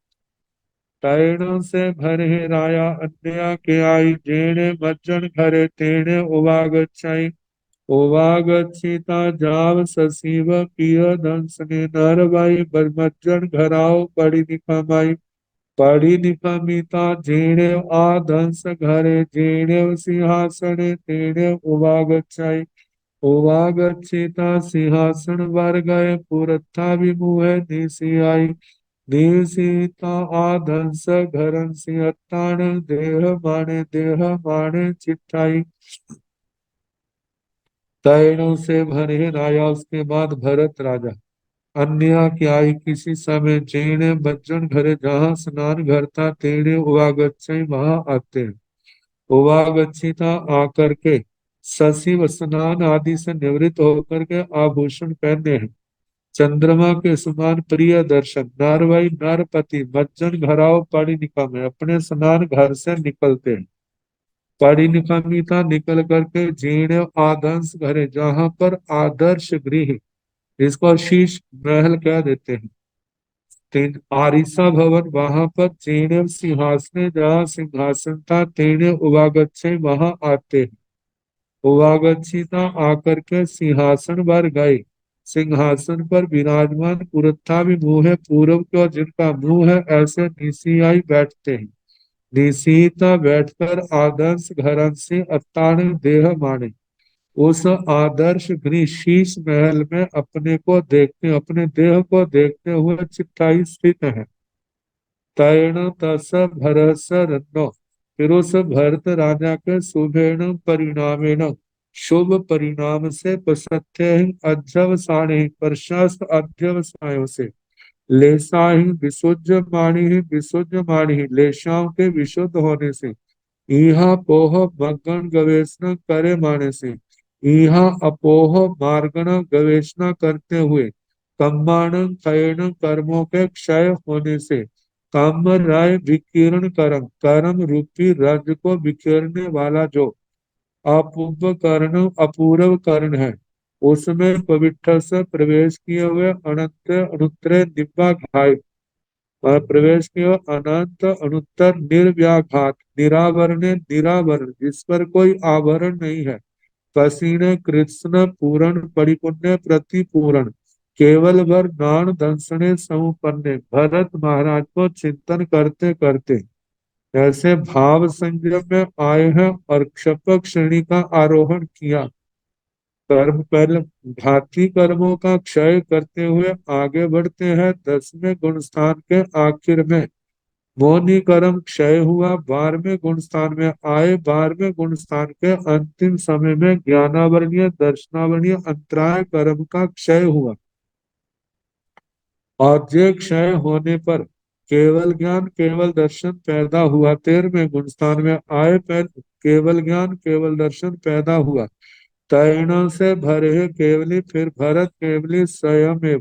Speaker 2: तैणों से भरे राया अन्या के आई, जेणे मज्जन घरे तेणे उवागच्छाई, उवागच्छिता जाव ससीव पिय दंसने नरवाई, मज्जन घराओ बड़ी निकमाई, बड़ी निकमिता जेणे आदंस घरे, जेणे सिंहासने तेणे उवागच्छाई, उवागच्छिता सिंहासन वर गए, पुरथा विमुहे निसी आई, देवसीता आधंस घरन सिंहतान, देह माने चिट्ठाई। तैणों से भरे राजा, उसके बाद भरत राजा, अन्य की आई किसी समय, जेणे बच्चन घरे, जहाँ स्नान घर था, तेणे उवागच्छई, वहां आते हैं, उवागच्छिता आकर के, ससीव स्नान आदि से निवृत्त होकर के आभूषण पहने हैं, चंद्रमा के समान प्रिय दर्शन, नारवाई नारपति, मज्जन घराओ पढ़ी निकम है, अपने स्नान घर से निकलते हैं, पढ़ी निकमिता निकल करके, जीर्ण आदर्श घरे, जहाँ पर आदर्श गृह, इसको शीश महल कह देते हैं, तीन आरिसा भवन, वहां पर जीर्ण सिंहासन, जहाँ सिंहासन था, तेणे उवागच्छे, वहां आते हैं, उवागच्छिता आकर के सिंहासन पर गए, सिंहासन पर विराजमान, पुरथा भी मुंह है, पूर्व की ओर जिनका मुंह है, ऐसे निशियाई बैठते हैं, निशीता बैठकर आदर्श घरन से अत्तान देह माने, उस आदर्श गृह शीश महल में अपने को देखते, अपने देह को देखते हुए चिट्ठाई स्थित है। तैण तस भरस रत्नो, फिर उस भरत राजा के शुभेण परिणामेण, शुभ परिणाम से, प्रसत्य अध्यवसाने, प्रशस्त अध्यवसायों से, लेसाहि विशुद्ध माणी, लेशाओं के विशुद्ध होने से, इहा पोह भगन गवेषण करे माने से, यहाँ अपोह मार्गण गवेषणा करते हुए कम्माण क्षयण कर्मों के क्षय होने से काम राय विकीर्ण करम कर्म रूपी रज को विकीरने वाला जो अपूर्व कर्ण अपूर्व कर्ण है उसमें पवित्र से प्रवेश किए हुए अनंत अनुत्तरे निव्याघात प्रवेश किए हुए अनंत अनुत्तर निर्व्याघात निरावरण निरावरण जिस पर कोई आवरण नहीं है कसीण कृत्स्न पूर्ण परिपूर्ण प्रतिपूर्ण केवल वर नाण दंसने समुपन्ने भरत महाराज को चिंतन करते करते ऐसे भाव संयम में आए हैं और क्षपक श्रेणी का आरोहण किया कर्म पहले घाती कर्मों का क्षय करते हुए आगे बढ़ते हैं 10वें गुण स्थान के आखिर में मौनी कर्म क्षय हुआ 12वें गुण स्थान में आए 12वें गुण स्थान के अंतिम समय में ज्ञानावरणीय दर्शनावरणीय अंतराय कर्म का क्षय हुआ और जे क्षय होने पर केवल ज्ञान केवल दर्शन पैदा हुआ 13वें गुण स्थान में आए पर केवल ज्ञान केवल दर्शन पैदा हुआ तैणों से भरे केवली फिर भरत केवली स्वयं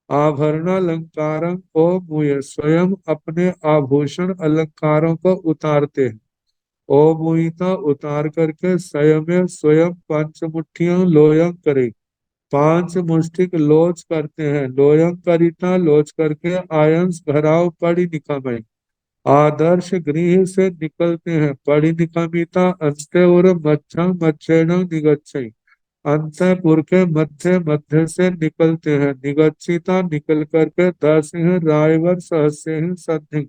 Speaker 2: आभरण अलंकारं को मुए स्वयं अपने आभूषण अलंकारों को उतारते हैं ओ मुईता उतार करके स्वयं स्वयं पंचमुठियों लोयं करे 5 मुष्टिक लोच करते हैं लोयं करिता लोच करके आयंस घराव पड़ी निकमय आदर्श गृह से निकलते हैं पड़ी निकमिता अंत्य और मच्छं मच्छेण निगच्छै अंतःपुर के मध्य मध्य से निकलते हैं निगच्छिता निकल करके 10 रायवर सहस्र संधि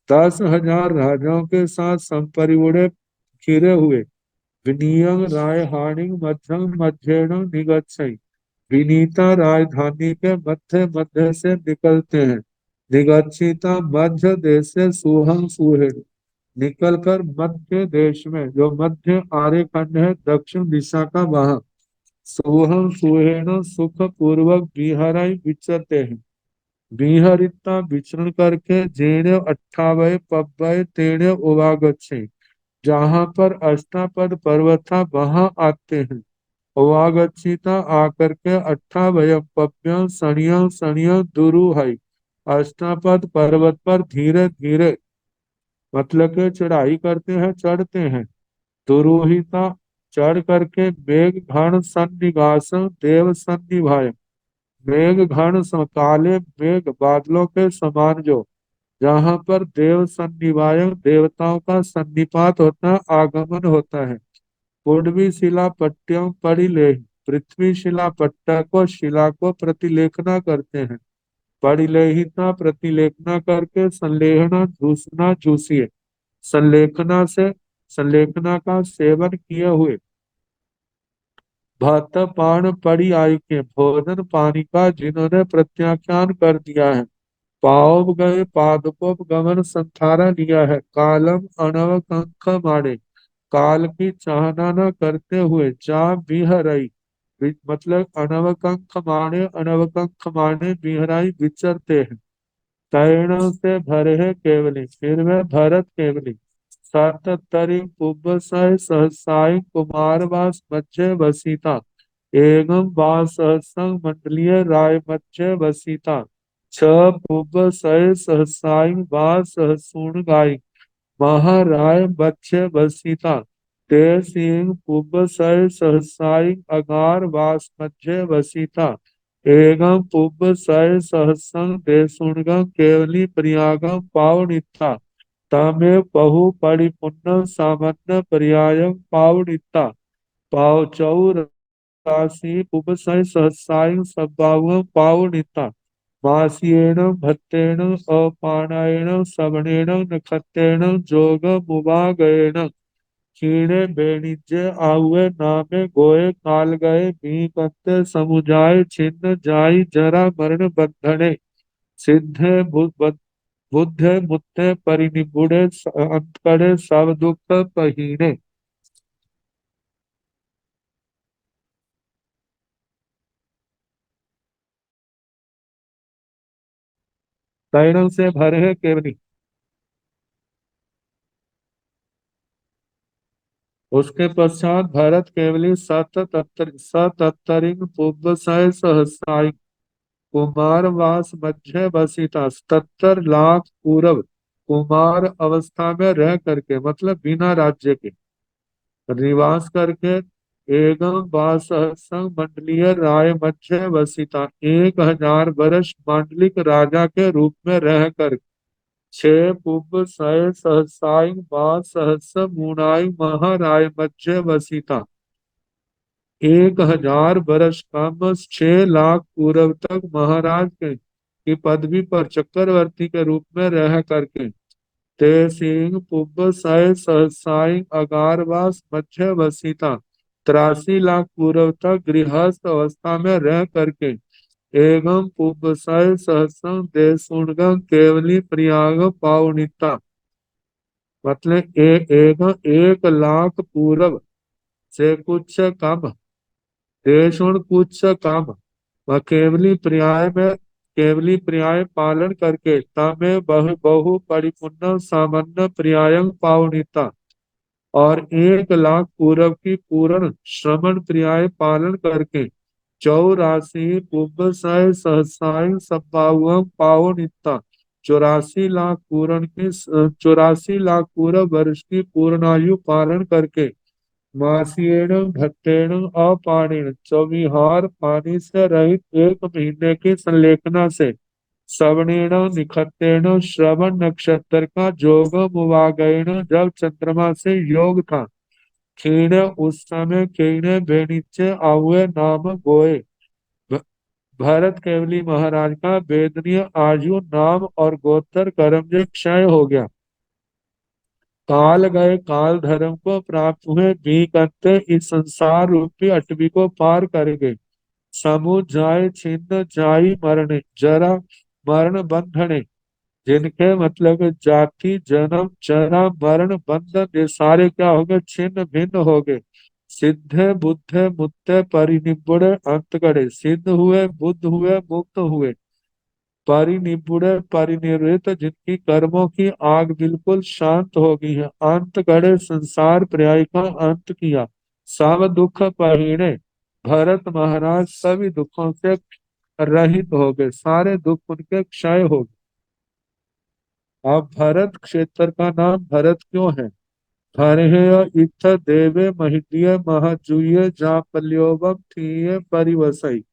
Speaker 2: 10,000 राजाओं के साथ संपरिवुड़े घिरे हुए विनियम राय हानि मध्यम मध्येण निगच्छै विनीता राजधानी के मध्य मध्य से निकलते हैं निगच्छिता मध्य देश से सुहम सुहेण निकलकर मध्य देश में जो मध्य आर्यखंड है दक्षिण दिशा का वहां सोहम सुहेण सुख पूर्वक बिहराई विचरते हैं बिहरिता विचरण करके जेणे अट्ठावय पव्वय तेणे उवागच्छे जहाँ पर अष्टापद पर्वत था वहां आते हैं उवागच्छिता आकर के अट्ठावय पव्य सणिय सणिय दुरूहई अष्टापद पर्वत पर धीरे धीरे मतलब के चढ़ाई करते हैं चढ़ते हैं दुरूहिता चढ़ करके मेघ घन सन्निवास देव सन्निभाय मेघ घन काले मेघ बादलों के समान जो जहाँ पर देव सन्निवाय देवताओं का सन्निपात होता है आगमन होता है पूर्वी शिला पट्टियों परिलेह पृथ्वी शिला पट्टा को शिला को प्रतिलेखना करते हैं परिलेहिता प्रतिलेखना करके संलेखना जूसना जूसिए संलेखना से संलेखना का सेवन किए हुए भक्त पान पड़ी आई के भोजन पानी का जिन्होंने प्रत्याख्यान कर दिया है पाव गए पादपोप गमन संथारा लिया है कालम अनव कंख मारे काल की चाहना न करते हुए जा बिहरई मतलब अनवकंख माने बिहराई विचरते हैं तैणों से भरे है केवली फिर वह भरत केवली साततरी पुब्बसय सहसाई कुमारवास मध्य वसीता एवं वास सहसंग मंडलीय राय मध्य वसीता छ पुब्बसय सहसाई वास सहसूण गाय महाराय मध्य वसीता ते सिंह पुब्बसय सहसाई अगार वास मध्य वसीता एगम पुब्बसय सहसंग देशुणगम केवली प्रयागम पावनिता तामे बहु परिपुन्न सामान्य पर्यायम पावनिता पावचौ राशि पुबसय सहसाय सब्बावम पावनिता मासीयेण भत्तेन अपानायेन सवणेन नखत्तेन जोग मुवागयेन क्षीणे बेणिज्य आहुए नामे गोए काल गए भी कंते समुझाय छिन्न जाई जरा मरण बंधने सिद्धे बुद्धे मुत्ते परिनिबुड़े अंतकड़े सब दुख पहीने तैणों से भरे है केवली उसके पश्चात भरत केवली सतत्तरिंग पुब्बसय सहस्राय कुमार वास मध्य बसिता 77 लाख पूर्व कुमार अवस्था में रह करके, मतलब बिना राज्य के निवास करके, एवं बासहस्रं मंडलीय राय मध्य वसिता 1000 वर्ष मांडलिक राजा के रूप में रह कर, 6 पुब्ब सहस्राय बासहस्र मुनाई महाराय मध्य वसिता 1000 वर्ष कम 6 लाख पूर्व तक महाराज के की पदवी पर चक्रवर्ती के रूप में रह करके, ते सिंह पुब्ब सहस्राय अगारवास मध्य वसिता 83 लाख पूर्व तक गृहस्थ अवस्था में रह करके, एवं पुब्ब सहस्रम देशुणगम केवली प्रयाग पावनिता, मतलब 1 लाख पूर्व से कुछ कम देशुण कुछ कम वह केवली पर्याय पालन करके तमे बहु बहु परिपूर्ण सामान्य पर्याय पावनिता, और 1 लाख पूर्व की पूर्ण श्रवण पर्याय पालन करके 84 पुब्ब सहस्राय संभावम पावनिता, 84 लाख पूर्ण की 84 लाख पूर्व वर्ष की पूर्णायु पालन करके मासीण भट्टेण अपाणीण चौविहार पानी से रहित 1 महीने की संलेखना से श्रवणेण निखत्तेण श्रवण नक्षत्र का जोग मुवागयण जब चंद्रमा से योग था, क्षीण उस समय क्षीण बेनिचे आहुए नाम गोए, भ- भरत केवली महाराज का वेदनीय आयु नाम और गोत्र कर्म से क्षय हो गया। काल गए काल धर्म को प्राप्त हुए भी करते इस संसार रूपी अटवी को पार कर गए। समु जाय छिन्न जाई मरणे जरा मरण बंधने, जिनके मतलब जाति जन्म जरा मरण बंधन ये सारे क्या हो गए, छिन्न भिन्न हो गए। सिद्धे बुद्धे मुत्ते परिनिब्बुड़े अंत गड़े, सिद्ध हुए बुद्ध हुए मुक्त हुए, परिनिपुण परिनिवृत्त जिनकी कर्मों की आग बिल्कुल शांत हो गई है, अंत गड़े संसार पर्याय का अंत किया, सब दुख पहिणे, भरत महाराज सभी दुखों से रहित हो गए, सारे दुख उनके क्षय हो गए। अब भरत क्षेत्र का नाम भरत क्यों है? हरहे इत्थ देवे महिदीय महाजूय जा पल्योवम थीये परिवसई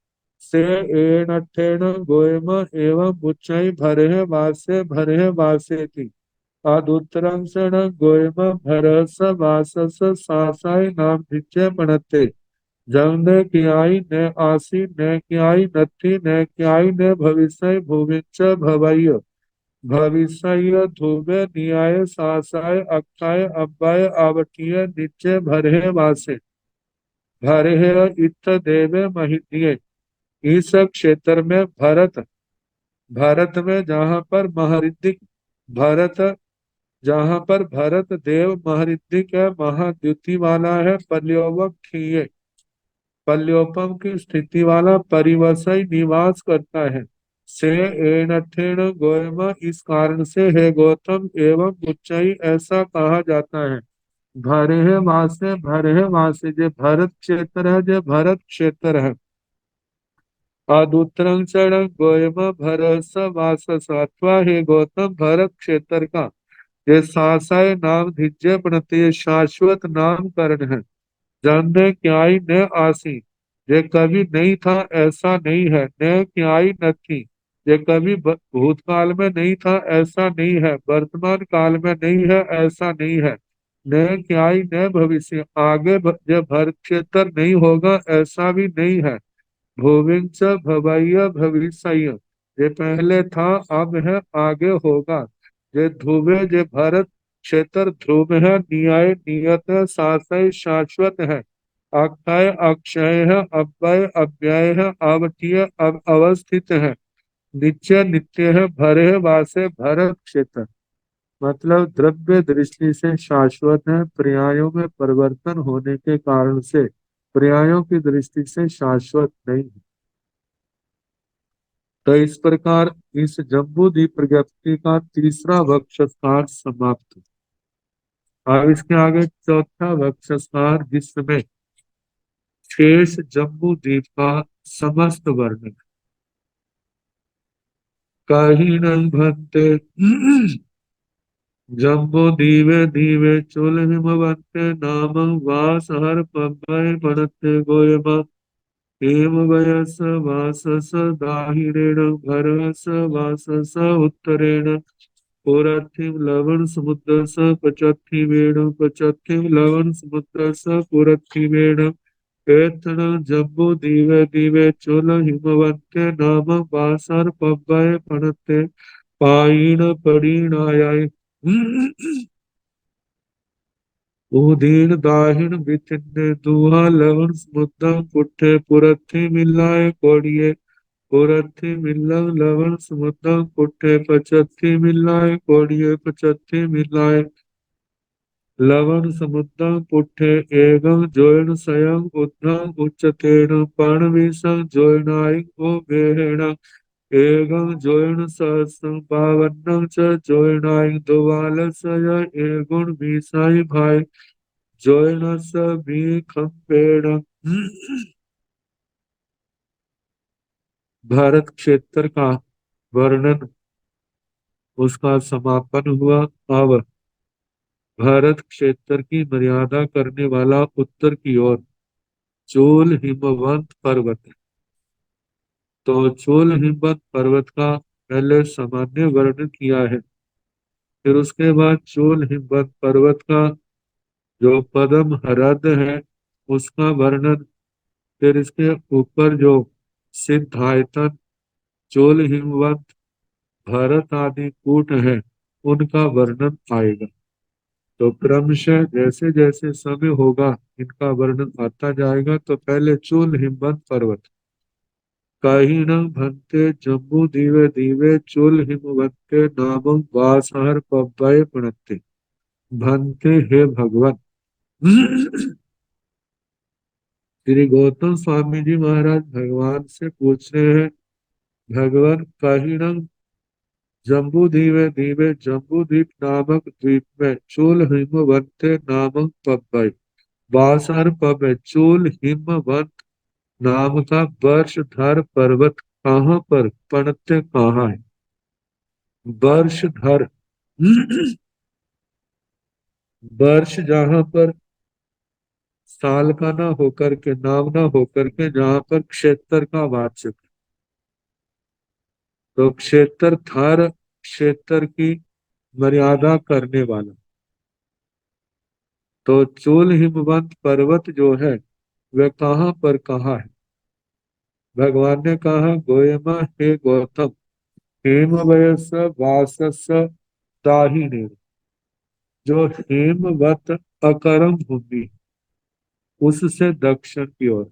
Speaker 2: से एणठेण गोयम एवं बुच्चई भरहे वासे थी आदुत्तरम सण गोयम भरस वासस सासाई नाम धिचे पणते जब ने कियाई ने आसी ने कियाई नथी ने कियाई ने भविष्य भूमिच भवैय भविष्य ध्रुवे न्याय सासाय अक्षय अव्यय आवटीय नित्य भरे वासे भरे इत्थ देवे महितीय। इस क्षेत्र में भारत में भरत जहाँ पर भरत देव महरिद्धिक है, महाद्युति वाला है, पल्योपम की स्थिति वाला, परिवसय निवास करता है, से एणठेण गोयम इस कारण से है गौतम एवं उच्चई ऐसा कहा जाता है। भरे वासे जो भरत क्षेत्र है, जो भरत क्षेत्र है। आदुत्रं चरण गोयम भरस वासस अथवा हे गौतम भरत क्षेत्र का ये सासाय नाम धिज्य प्रणति शाश्वत नामकरण है। जानने क्याई न आसी ये कभी नहीं था ऐसा नहीं है, न क्याई न थी ये कभी भूतकाल में नहीं था ऐसा नहीं है, वर्तमान काल में नहीं है ऐसा नहीं है, न क्याई न भविष्य आगे जब भरत क्षेत्र नहीं होगा ऐसा भी नहीं है। भुविंच भवैया भविष्य ये पहले था अब है आगे होगा। ये ध्रुवे ये भरत क्षेत्र ध्रुव है, न्याय नियत है, शासय शाश्वत है, अक्षय अक्षय है, अव्यय अव्यय है, अवतीय अब अवस्थित है, नित्य नित्य है, भरे वासे भरत क्षेत्र मतलब द्रव्य दृष्टि से शाश्वत है, पर्यायों में परिवर्तन होने के कारण से पर्यायों की दृष्टि से शाश्वत नहीं है। तो इस प्रकार इस जम्बूद्वीप प्रज्ञप्ति का तीसरा वक्षस्थान समाप्त। अब इसके आगे चौथा वक्षस्थान जिसमें शेष जम्बू द्वीप का समस्त वर्णन। कहीं नहीं भरते जम्बो दीवे दीवे चुल हिमवंते नाम वास हर पवै पड़ते गोयमा हेम वयस वासस दाहिरेण भरस वासस उत्तरेण पुरथिम लवण समुद्र स पचथिमेण पचथिम लवण समुद्र स पुरथिमेण एथन जम्बो दीवे दीवे चुल हिमवंते नाम वासर पवै पड़ते पायीण पड़ीणाय उदीन दाहिन बिथिन्ने दुहा लवण समुद्रम पुट्ठे पुरथी मिलाए कोड़िए पुरथी मिलम लवण समुद्रम पुट्ठे पचथी मिलाए कोड़िए पचथी मिलाए लवण समुद्रम पुट्ठे एवं जोयन स्वयं उद्धम उच्चतेन पर्णविषं जोयनाय ओ बेहेण एवं जोयन सहस्रं पावन्नं च जोयनाय दुवालसय एगुण बीसाई भाई जोयनस भी खंपेण। भारत क्षेत्र का वर्णन उसका समापन हुआ। अब भारत क्षेत्र की मर्यादा करने वाला उत्तर की ओर चोल हिमवंत पर्वत है। तो चोल हिमवंत पर्वत का पहले सामान्य वर्णन किया है, फिर उसके बाद चोल हिमवंत पर्वत का जो पदम हृद है उसका वर्णन, फिर इसके ऊपर जो सिद्धायतन चोल हिमवंत भरत आदि कूट है उनका वर्णन आएगा। तो क्रमशः जैसे जैसे समय होगा इनका वर्णन आता जाएगा। तो पहले चोल हिमवंत पर्वत। कहीं न भंते जम्बू दीवे दीवे चोल हिमवंते नामं वासहर पव्वय प्रणते। भंते हे भगवान। श्री गौतम स्वामी जी महाराज भगवान से पूछ रहे हैं, भगवान कहीं न जम्बू दीवे दीवे जम्बू द्वीप नामक द्वीप में चोल हिमवंते नामक पव्वय बासर पव्वय चोल हिमवंत नाम का वर्षधर पर्वत कहाँ पर पड़ते कहाँ है। वर्षधर वर्ष जहां पर साल का ना होकर के नाम ना होकर के जहां पर क्षेत्र का वाचक, तो क्षेत्र थर क्षेत्र की मर्यादा करने वाला। तो चोल हिमवंत पर्वत जो है वह कहाँ पर कहाँ है। भगवान ने कहा गोयमा हे गौतम हेम वयस वासस दाहिने जो हेमवत अकरम भूमि उससे दक्षिण की ओर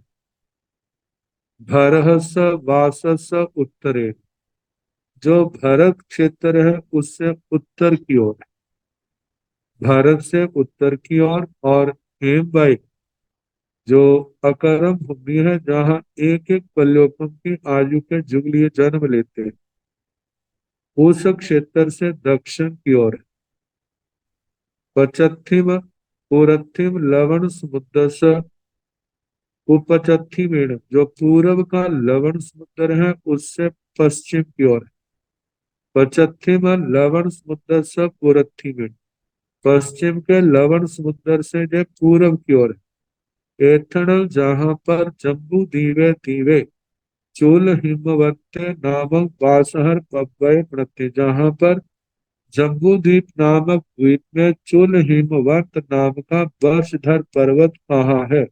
Speaker 2: भरहस वासस उत्तरे जो भरत क्षेत्र है उससे उत्तर की ओर, भारत से उत्तर की ओर। और हेमवाई जो अकरम भूमि है जहाँ एक एक पल्योपम की आयु के जुगलिए जन्म लेते हैं उस क्षेत्र से दक्षिण की ओर है। पचथिम पूरथिम लवण समुद्र से उपचथिमेण जो पूर्व का लवण समुद्र है उससे पश्चिम की ओर है। पचथिम लवण समुद्र से पूरथिमेण पश्चिम के लवण समुद्र से जो पूर्व की ओर है। एथण जहां पर जम्बू दीवे दीवे चोल हिमवंते नामक वासहर पव्वय प्रत्ये जहां पर जम्बू द्वीप नामक द्वीप में चोल हिमवंत नाम का वर्षधर पर्वत कहाँ है।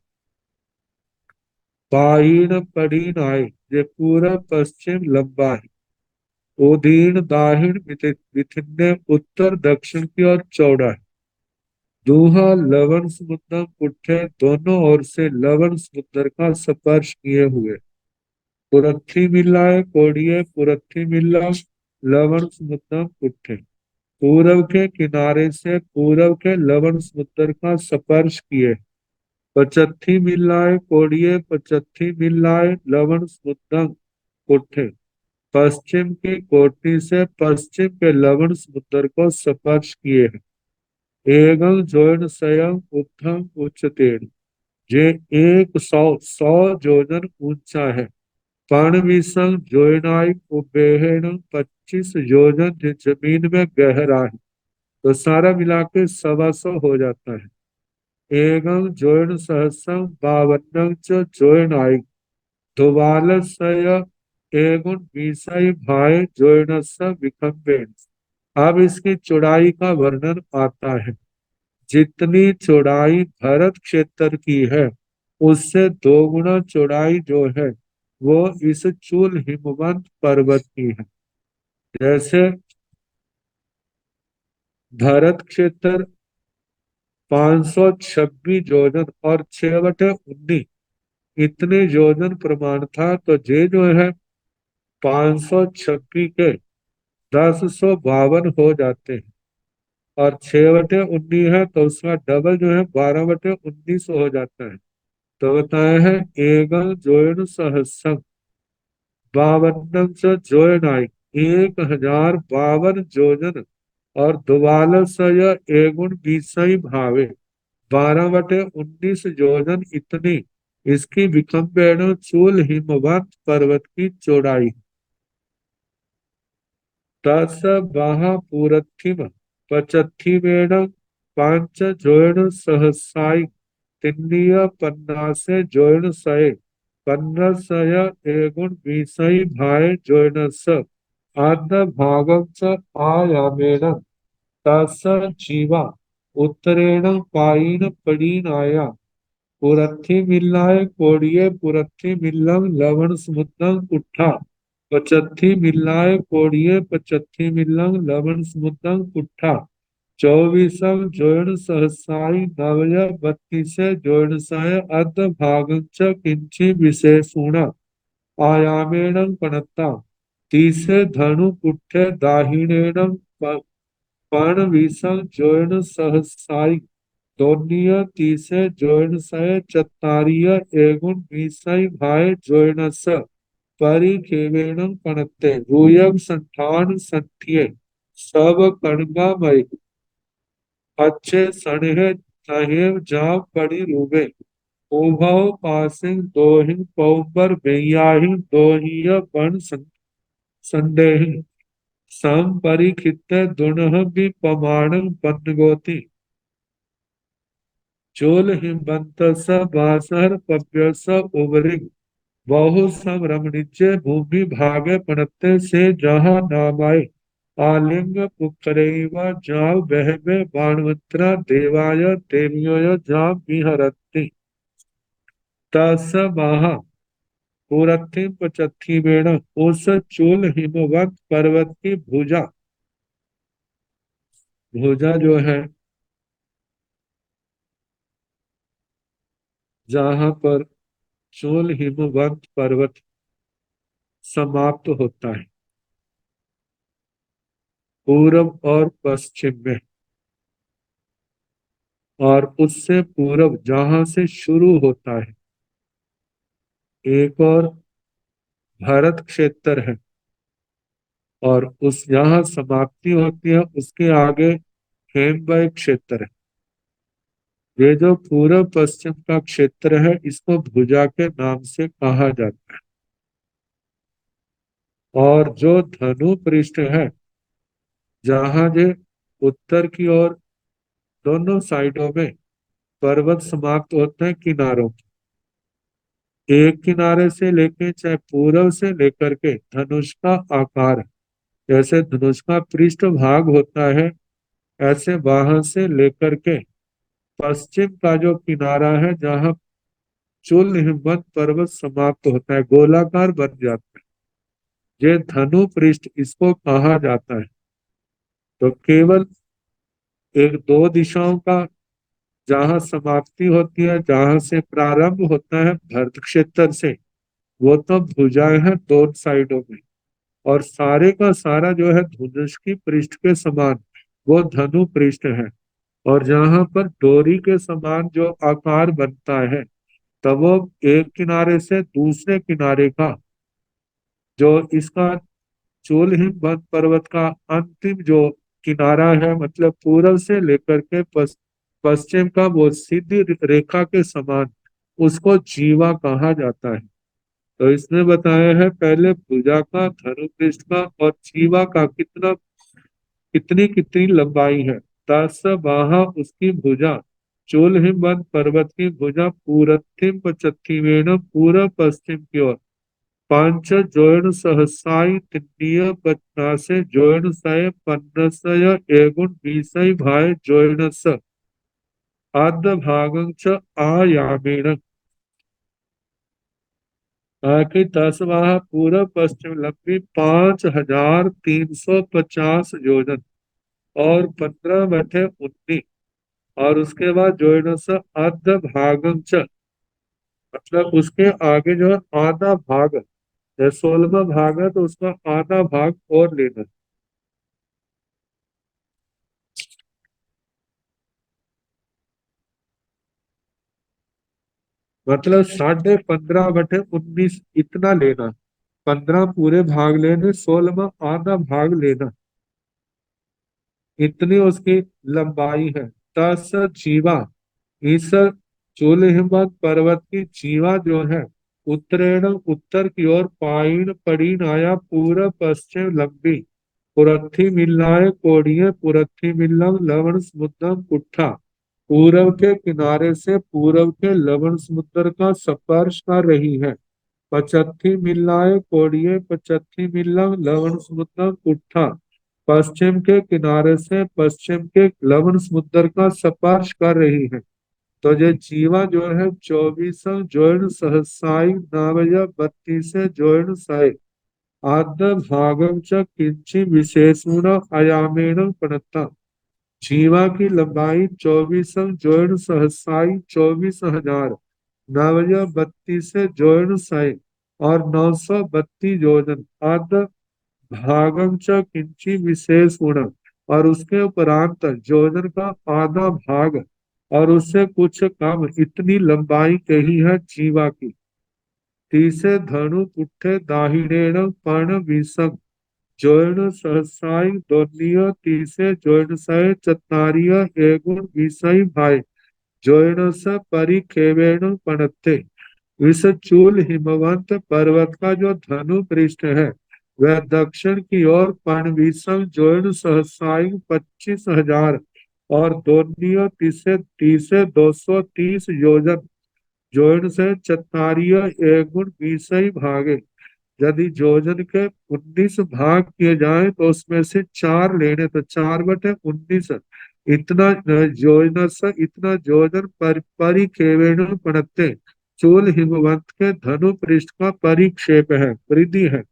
Speaker 2: पाहीण पड़ीन आए ये पूरा पश्चिम लंबा है। उदीन दाहिण विथिन्य उत्तर दक्षिण की ओर चौड़ा है। दूहा लवण समुद्र पुट्ठे दोनों ओर से लवण समुद्र का स्पर्श किए हुए पुरथी मिलाए कोड़िए पुरथी मिला लवण समुद्र पुट्ठे पूर्व के किनारे से पूर्व के लवण समुद्र का स्पर्श किए पचथी मिलाए कोड़िए पचथी मिलाए लवण समुद्र पुट्ठे पश्चिम की कोटि से पश्चिम के लवण समुद्र को स्पर्श किए हैं। एगं जोन स्वयं उत्थम उच्चतेन, जे 100 जोजन ऊंचा है। पर्ण जोयनाई उबेहन 25 योजन जो जमीन में गहरा है। तो सारा मिला के 125 हो जाता है। एगं जोयन सहस्रम 52 च जोयनाई दुबालसय एगुण बीसई भाई जोयनस विकम्बेन। अब इसकी चौड़ाई का वर्णन आता है। जितनी चौड़ाई भरत क्षेत्र की है उससे 2 गुना चौड़ाई जो है वो इस चूल हिमवंत पर्वत की है। जैसे भरत क्षेत्र 526 योजन और 6/19 इतने योजन प्रमाण था, तो ये जो है 526 के 1052 हो जाते हैं, और 6/19 है तो उसका डबल जो है 12/19 हो जाता है। तो बताया है एगल जोयन सहस्रम 52 से जोयन आई 1052 जोजन, और दुबाल सय एगुण बीसई भावे 12/19 योजन इतनी इसकी विकम्पेण चूल हिमवंत पर्वत की चौड़ाई। तस पूरथिम पचथिमेण पांच जोयन सहसाई तिन्नीय पन्नासे जोयन सय 1500 एगुण बीसई भाई जोयनस आद्य भागम च आयामेण तस जीवा उत्तरेण पायीन पड़ीनाया पुरथी मिल्लाय कोड़िये पुरथी मिल्लम लवण समुद्रम कुट्ठा पचत्थी मिल्लाय कोड़िये पचत्थी मिल्लम लवण समुद्रम कुट्ठा 24 जोड़ सहसाई नवय 32 जोड़ सह अर्ध भागं च किंची विशेषुणा आयामेण पणत्ता 30 धनु कुट्ठे दाहिनेन पर्ण जोड़ सहसाई दोनिया तीसरे जोइन सय चत्तारिय एगुण बीसई भाई जोइनस परिखेवेणं पणत्ते रूयम संठान संठिये सब कणगामय अच्छे सणहे तहेव जा पड़ी रूबे उभव पासिंग दोहिं पौपर बेयाहिं दोहिय बन संदेहिं सम परिखित दुनह भी पमाणं पन्नगोती चोल हिमबंत स बासर पव्य स उबरिग बहु सम रमणीचे भूमि भागे पणते से जहाँ नामाय आलिंग पुकरैव जाव बहवे बाणवंतरा देवाय देव्योय जाव विहरति तस महा पूरथिम पचथी वेण उस चूल हिमवंत पर्वत की भुजा, भुजा जो है जहाँ पर चोल हिमवंत पर्वत समाप्त होता है पूरब और पश्चिम में, और उससे पूरब जहां से शुरू होता है एक और भरत क्षेत्र है, और उस यहाँ समाप्ति होती है उसके आगे हेमवय क्षेत्र है। ये जो पूरब पश्चिम का क्षेत्र है इसको भुजा के नाम से कहा जाता है। और जो धनु पृष्ठ है जहाँ जे उत्तर की ओर दोनों साइडों में पर्वत समाप्त होते हैं किनारों, एक किनारे से लेके चाहे पूर्व से लेकर के धनुष का आकार, जैसे धनुष का पृष्ठ भाग होता है ऐसे वहां से लेकर के पश्चिम का जो किनारा है जहाँ चूल हिमवंत पर्वत समाप्त होता है गोलाकार बन जाता है, ये धनु पृष्ठ इसको कहा जाता है। तो केवल एक दो दिशाओं का जहाँ समाप्ति होती है, जहाँ से प्रारंभ होता है भरत क्षेत्र से, वो तो भुजाएं हैं दोनों साइडों में, और सारे का सारा जो है धनुष की पृष्ठ के समान वो धनु पृष्ठ है। और जहां पर डोरी के समान जो आकार बनता है तब वो एक किनारे से दूसरे किनारे का जो इसका चोल हिमवंत पर्वत का अंतिम जो किनारा है, मतलब पूर्व से लेकर के पश्चिम का वो सीधी रेखा के समान, उसको जीवा कहा जाता है। तो इसमें बताया है पहले भुजा का, धनुपृष्ठ का और जीवा का कितना कितनी कितनी लंबाई है। 10 बाहा उसकी भुजा, चूल हिमवंत पर्वत की भुजा पूरथिम पश्चिमेन पूर्व पश्चिम की ओर, पांच जोड़ सहसाई तिन्नीय पचनासे जोड़ सय पन्नसय एगुण बीसई भाई जोड़स आद्य भागं च आयामेन। कि 10 बाह पूर्व पश्चिम लंबी 5350 योजन और 15 बटे 19, और उसके बाद जोड़स आद्य भागं च, मतलब उसके आगे जो है आधा भाग, 16वां भाग है तो उसका आधा भाग और लेना है। मतलब 15.5 बटे 19 इतना लेना, 15 पूरे भाग लेने, 16वां आधा भाग लेना, इतनी उसकी लंबाई है। 10 जीवा, इस चूल हिमवत पर्वत की जीवा जो है उत्तरेण उत्तर की ओर पाइन पड़ी नाया पूर्व पश्चिम लंबी, पुरथी मिल्लाय कोड़िये पुरथी मिल्लम लवण समुद्रम कुट्ठा, पूर्व के किनारे से पूर्व के लवण समुद्र का स्पर्श कर रही है। पचत्थी मिल्लाय कोड़िये पचत्थी मिल्लम लवण समुद्रम कुट्ठा, पश्चिम के किनारे से पश्चिम के लवण समुद्र का स्पर्श कर रही है। तो ये जीवा जो है 24 जोड़ सहसाई नावय 32 जोड़ सय आद्य भागम च किंची विशेषण आयामेन पणता। जीवा की लंबाई 24 जोड़ सहसाई 24,000 नवय 32 जोड़ सय और 932 योजन आद्य भागम च किंची विशेष गुण, और उसके उपरांत योजन का आधा भाग और उससे कुछ कम, इतनी लंबाई कही है जीवा की। तीसरे धनु पुट्ठे दाहिनेण पर्ण विषम जोड़ सहसाई दोनिय तीसरे जोड़ सय चतारिय एगुण विषय भाई जोड़ स परिखेवेण पणते। इस चूल हिमवंत पर्वत का जो धनु पृष्ठ है वह दक्षिण की ओर पणविसम जोड़ सहसाई 25,000 और दोनियो तीसरे तीसरे 230 योजन जोड़ से चतारिय एगुण बीसई भागे। यदि योजन के 19 भाग किए जाएं तो उसमें से 4 लेने, तो 4/19 इतना योजन से इतना योजन परिखेवेण पणते। चूल हिमवंत के धनु पृष्ठ का परिक्षेप है, परिधि है।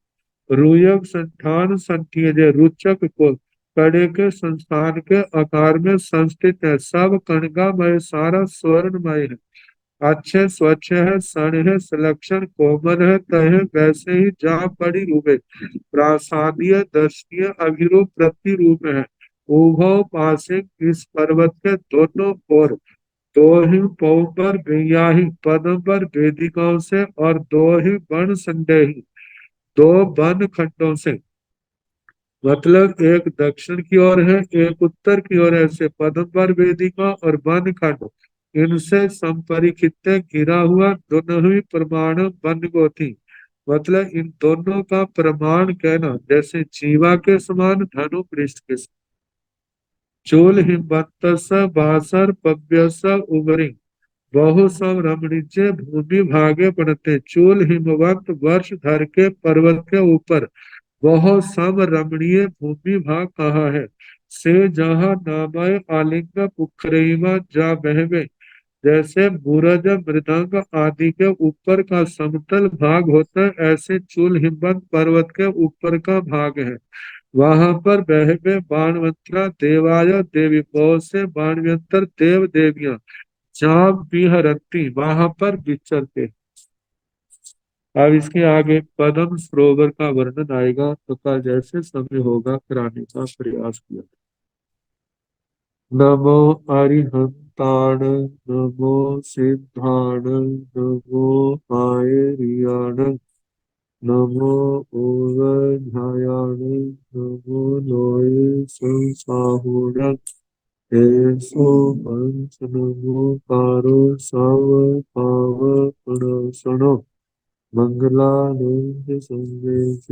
Speaker 2: रुयक संठान संठियजे रुचक को कड़े के संस्थान के आकार में संस्थित है। सब कणगामय सारा स्वर्णमय है, अच्छे स्वच्छ है, सन है, सुलक्षण कोमल है, तह वैसे ही जहाँ पड़ी रूपे प्रासादीय दर्शनीय अभिरूप प्रतिरूप है। उभव पासिक इस पर्वत के दोनों ओर दो ही पौ पर बेयाही पदों पर वेदिकाओं से और दो ही वन संदेही दो वन खंडों से, मतलब एक दक्षिण की ओर है एक उत्तर की ओर, ऐसे पदम्बर वेदिका और वन खंड इनसे संपरिखित घिरा हुआ दोनों ही प्रमाण वन गोथी। मतलब इन दोनों का प्रमाण कहना जैसे जीवा के समान धनु पृष्ठ के समान। चूल हिमवत बासर पव्यस उबरी बहु सम रमणीचे भूमि भागे पड़ते। चूल हिमवंत वर्ष धर के पर्वत के ऊपर बहुत सम रमणीय भूमि भाग कहा है। से जहाँ नामय आलिंग पुखरेवा जा बहवे, जैसे बुरज मृदंग आदि के ऊपर का समतल भाग होता है ऐसे चूल हिमवंत पर्वत के ऊपर का भाग है। वहां पर बहवे बाणवंतरा देवाय देवी, बहुत से बाणवंतर देव देवियां जहाँ विहरती वहां पर विचरते। अब इसके आगे पद्म सरोवर का वर्णन आएगा, तो कल जैसे समय होगा कराने का प्रयास किया। नमो अरिहंताण नमो सिद्धाण नमो आयरियाण नमो ओवधायामि नमो लोये संसाहुरं एसो पंच नमो कारो साव पाव प्रणसनो मंगलानंद संदेश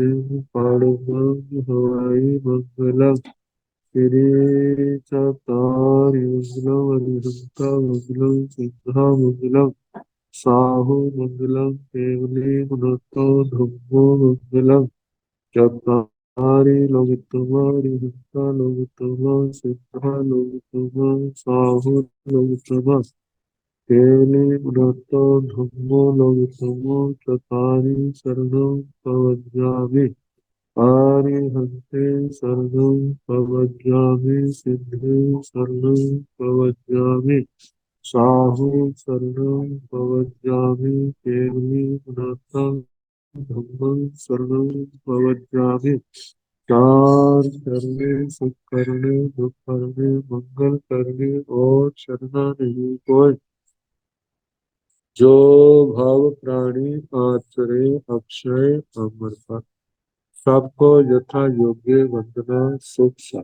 Speaker 2: पाड़वं हवाई मंगलम श्री चतारिमंगलम अरिहंता मंगलम सिद्धा मंगलम साहु मंगलम केवली गुणतो धम्मो मंगलम चत्वारि लोकोत्तमा अरिहंता लोकोत्तमा सिद्धा लोकोत्तमा साहु लोकोत्तमा केवली गुणतो धम्मो लोकोत्तमा चत्वारि शरणं प्रवज्यामि आरिहन्ते शरणं प्रवज्यामि सिद्धे शरणं प्रवज्यामि साहु शरणं प्रवज्यामि केवली गुणतं धम्मं शरणं प्रवज्यामि चार करने सुख करने दुख करने मंगल करने और शरणा नहीं कोई जो भाव प्राणी आचरे अक्षय अमरता सबको यथा योग्य वंदना सुख सा